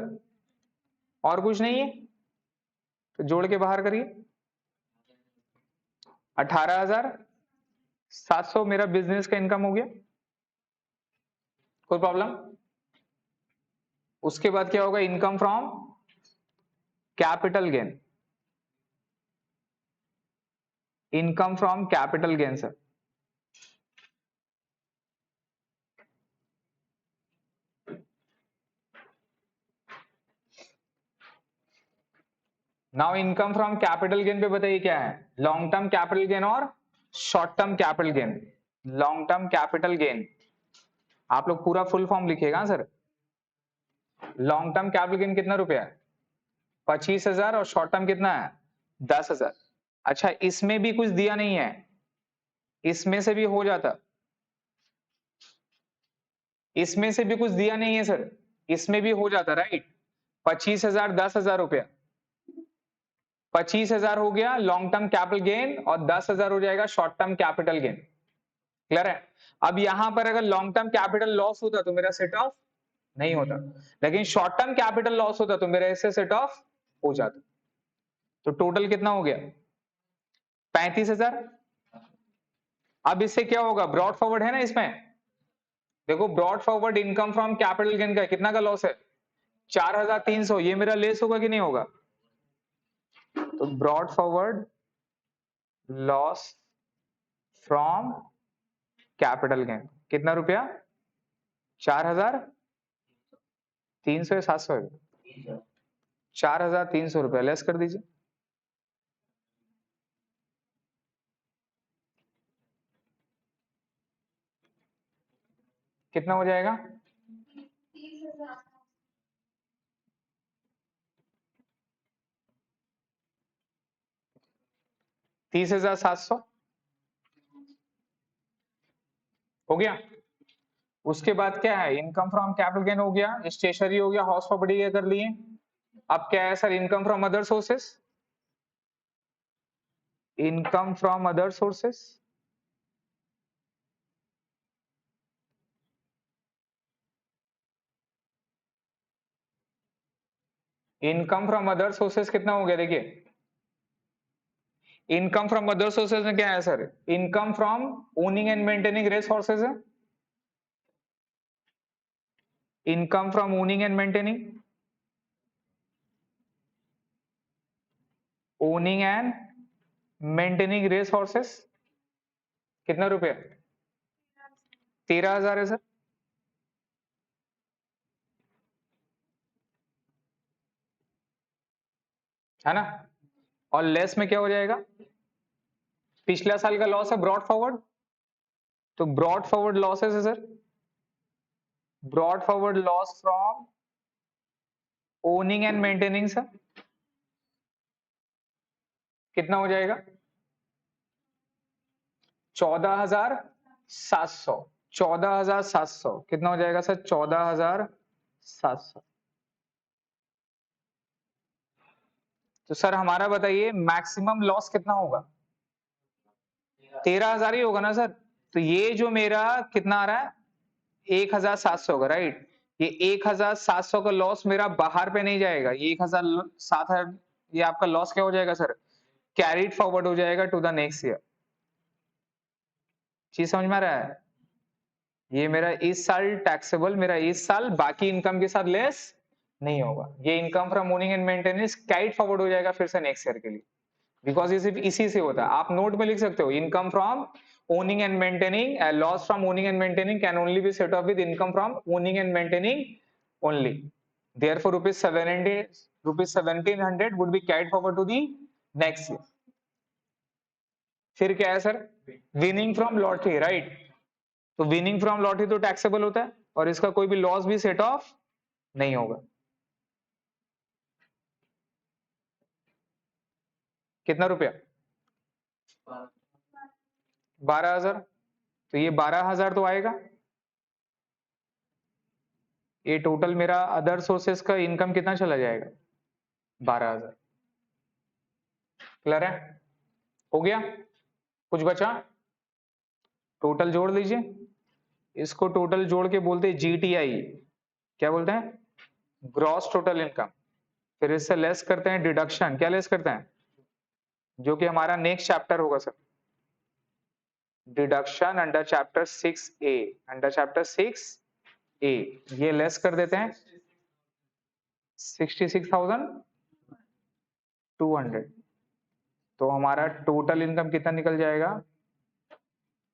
और कुछ नहीं है तो जोड़ के बाहर करिए। 18,700 मेरा बिजनेस का इनकम हो गया, कोई प्रॉब्लम? उसके बाद क्या होगा? Income from capital gain, income from capital gain sir. Now income from capital gain पे बताइए क्या है? लॉन्ग टर्म कैपिटल गेन और short term capital gain. Long term capital gain आप लोग पूरा फुल फॉर्म लिखिएगा sir. Long term capital gain कितना रुपया है? 25,000, और शॉर्ट टर्म कितना है? 10,000। अच्छा, इसमें भी कुछ दिया नहीं है, इसमें से भी हो जाता, इसमें से भी कुछ दिया नहीं है सर, इसमें भी हो जाता, राइट। 25,000 10,000 रुपया, 25,000 हो गया लॉन्ग टर्म कैपिटल गेन और 10,000 हो जाएगा short term capital gain. Clear है? अब यहां पर अगर लॉन्ग टर्म कैपिटल लॉस होता तो मेरा सेट ऑफ नहीं होता, लेकिन शॉर्ट टर्म कैपिटल लॉस होता तो मेरा इससे सेट ऑफ हो जाता। तो टोटल कितना हो गया? 35,000। अब इससे क्या होगा? ब्रॉड फॉरवर्ड है ना इसमें, देखो brought forward income from capital gain का कितना का लॉस है? 4,300। ये मेरा लेस होगा कि नहीं होगा? तो broad forward loss from capital gain कितना रुपया? 4,300 या 700? 4,300 रुपया लेस कर दीजिए। कितना हो जाएगा? 30,700 हो गया। उसके बाद क्या है? इनकम फ्रॉम कैपिटल गेन हो गया, स्टेशनरी हो गया, हाउस प्रॉपर्टी कर लिए। अब क्या है sir? Income from other sources, income from other sources. Income from other sources कितना हो गया? देखिए इनकम फ्रॉम अदर सोर्सेज में क्या है sir? Income from owning and maintaining race horses है, income from owning and maintaining, owning and maintaining race horses. कितना रुपया? 13,000 है सर। है ना? और लेस में क्या हो जाएगा? पिछला साल का लॉस है ब्रॉड फॉरवर्ड, तो ब्रॉड फॉरवर्ड लॉसेस है sir, broad forward loss from owning and maintaining sir. कितना हो जाएगा? 14,700। 14,700 कितना हो जाएगा सर? 14,700। तो सर हमारा बताइए मैक्सिमम लॉस कितना होगा? 13,000 ही होगा ना सर। तो ये जो मेरा कितना आ रहा है 1,700 का, राइट? ये 1,700 का लॉस मेरा बाहर पे नहीं जाएगा, ये 1,700 ये आपका लॉस क्या हो जाएगा सर? कैरिड फॉरवर्ड हो जाएगा टू द नेक्स्ट ईयर। चीज समझ में आ रहा है? ये मेरा इस साल टैक्सेबल, मेरा इस साल बाकी इनकम के साथ लेस नहीं होगा। ये income from owning and maintenance carried forward हो जाएगा फिर से नेक्स्ट ईयर के लिए, बिकॉज ये सिर्फ इसी से होता है। आप नोट में लिख सकते हो income from owning and maintaining, loss from owning and maintaining can only be set off with income from owning and maintaining only. Therefore rupees 1700 would be carried forward to the next year. फिर क्या है sir? Winning from lottery, right? तो विनिंग फ्रॉम लॉटरी तो टैक्सेबल होता है और इसका कोई भी लॉस भी सेट ऑफ नहीं होगा। कितना रुपया? 12,000। तो ये 12,000 तो आएगा। ये टोटल मेरा अदर सोर्सेस का इनकम कितना चला जाएगा? 12,000। क्लियर है? हो गया? कुछ बचा? टोटल जोड़ लीजिए। इसको टोटल जोड़ के बोलते हैं जीटीआई। क्या बोलते हैं? Gross total income. फिर इससे लेस करते हैं डिडक्शन। क्या लेस करते हैं? जो कि हमारा नेक्स्ट चैप्टर होगा sir, deduction under chapter 6A। Under chapter 6A ये लेस कर देते हैं 66,200। तो हमारा टोटल इनकम कितना निकल जाएगा?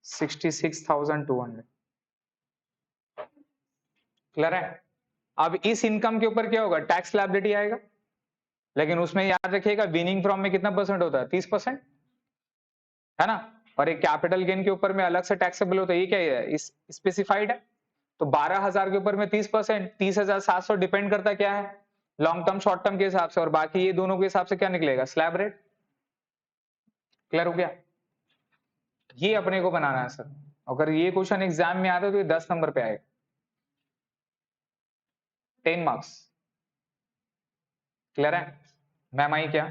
66,200। क्लियर है? अब इस इनकम के ऊपर क्या होगा? टैक्स लायबिलिटी आएगा, लेकिन उसमें याद रखिएगा विनिंग फ्रॉम में कितना परसेंट होता है? 30%, है ना? और एक कैपिटल गेन के ऊपर में अलग से टैक्सेबल होता है। ये क्या है? इस स्पेसिफाइड है। तो 12,000 के ऊपर में 30%, 30,700 डिपेंड करता है क्या है? लॉन्ग टर्म शॉर्ट टर्म के हिसाब से, और बाकी ये दोनों के हिसाब से क्या निकलेगा? Slab rate. क्लियर हो गया? ये अपने को बनाना है सर। अगर ये क्वेश्चन एग्जाम में आता है तो ये 10 नंबर पे आएगा, 10 मार्क्स। क्लियर है? मैम आई क्या?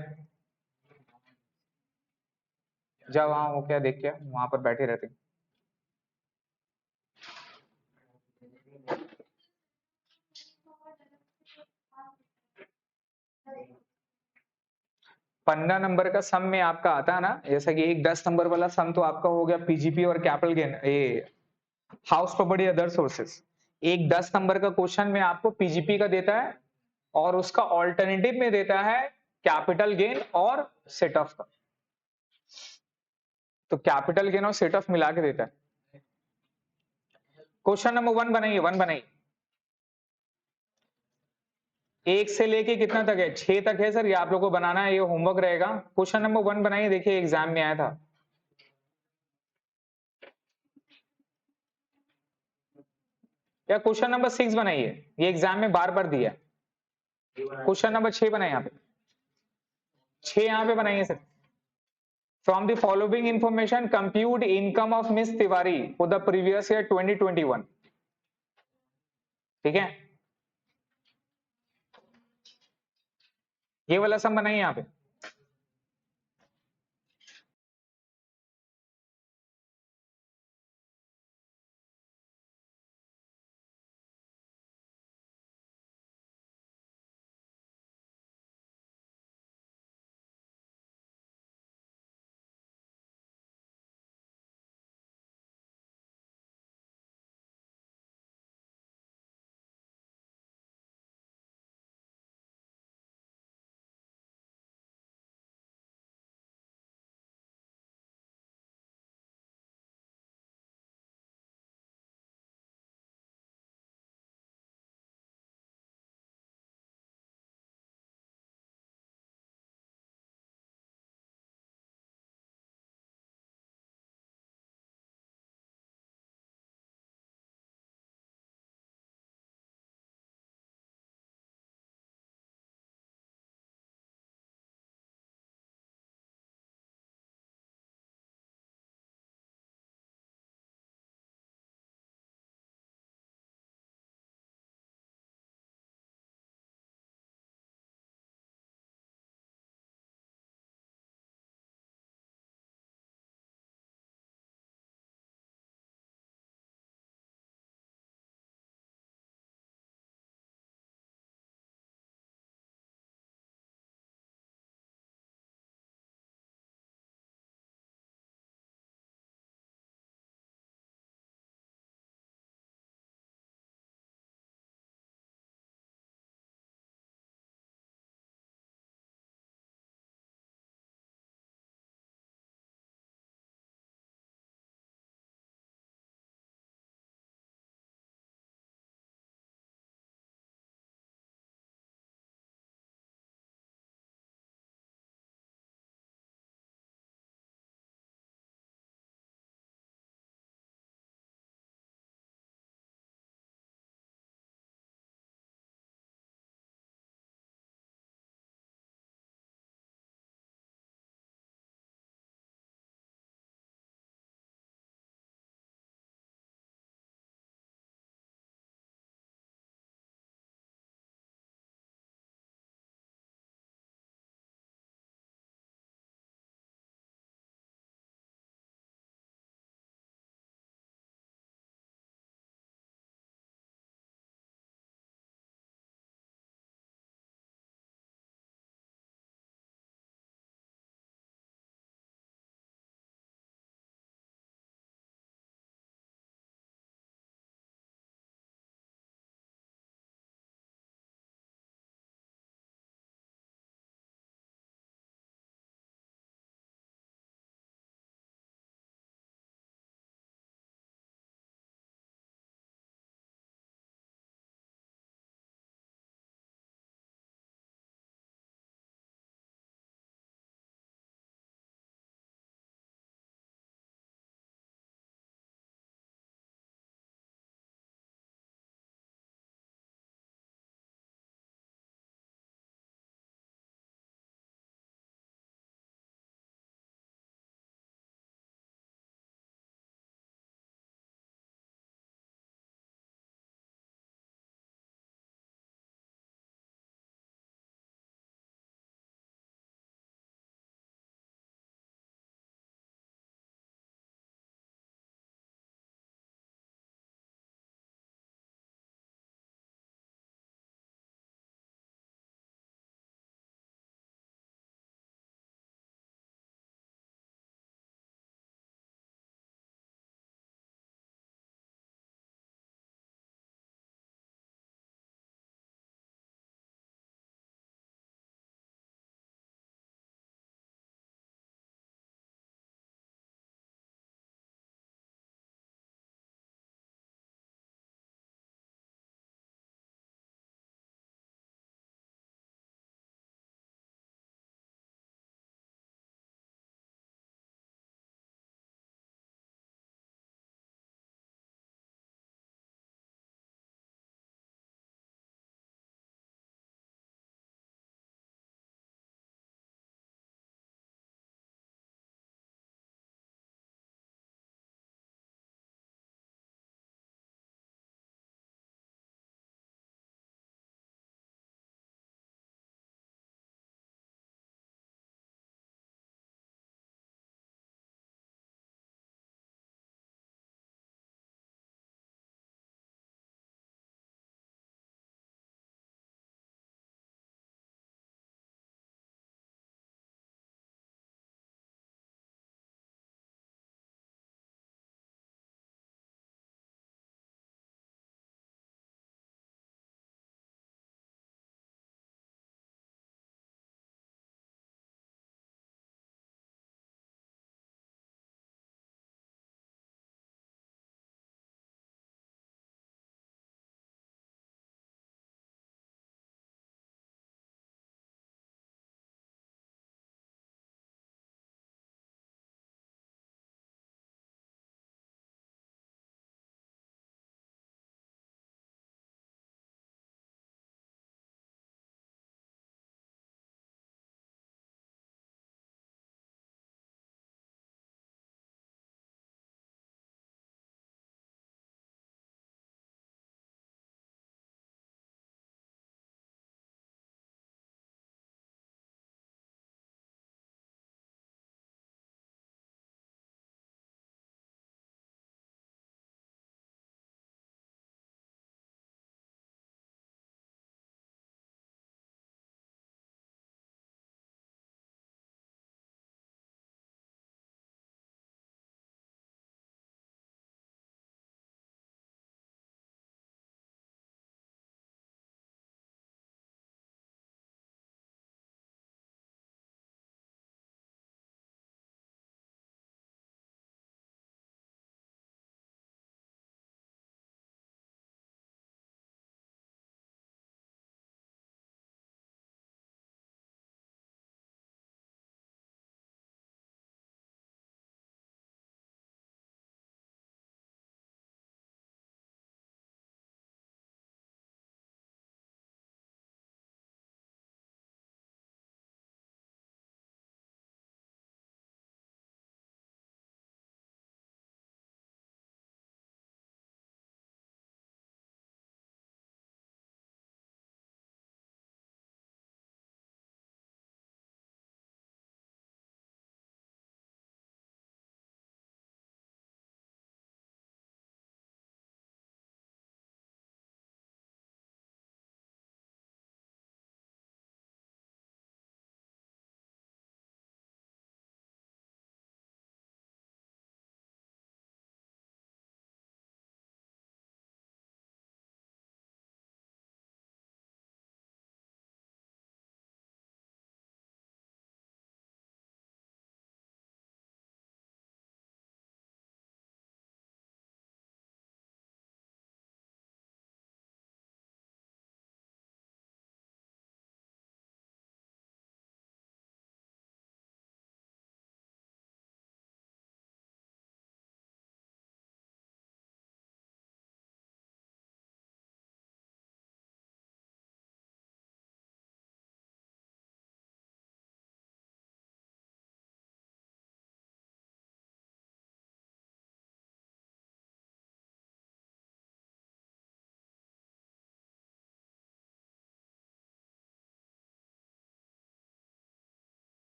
जाओ वहां वो क्या देख क्या वहां पर बैठे रहते। पंद्रह नंबर का सम में आपका आता है ना, जैसा कि एक 10 नंबर वाला सम तो आपका हो गया पीजीपी और कैपिटल गेन, ये हाउस प्रॉपर्टी अदर सोर्सेस। एक 10 नंबर का क्वेश्चन में आपको पीजीपी का देता है और उसका ऑल्टरनेटिव में देता है कैपिटल गेन और सेट ऑफ का। तो कैपिटल गेन और सेट ऑफ मिला के देता है। क्वेश्चन नंबर 1 बनाइए, 1 बनाइए। एक से लेके कितना तक है? 6 तक है सर, ये आप लोगों को बनाना है, ये होमवर्क रहेगा। क्वेश्चन नंबर 1 बनाइए, देखिए एग्जाम में आया था। या क्वेश्चन नंबर 6 बनाइए, ये एग्जाम में बार बार दिया। क्वेश्चन नंबर 6 बनाए, यहाँ पे 6 यहाँ पे बनाइए sir. From the following information compute income of miss Tiwari for the previous year 2021। ठीक है, ये वाला सम बनाइए यहाँ पे।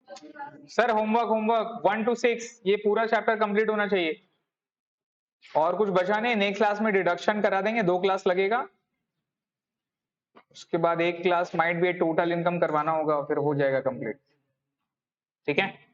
सर होमवर्क होमवर्क 1 to 6 ये पूरा चैप्टर कंप्लीट होना चाहिए और कुछ बचा नहीं। नेक्स्ट क्लास में डिडक्शन करा देंगे, 2 क्लास लगेगा, उसके बाद एक क्लास माइट भी टोटल इनकम करवाना होगा, फिर हो जाएगा कंप्लीट। ठीक है।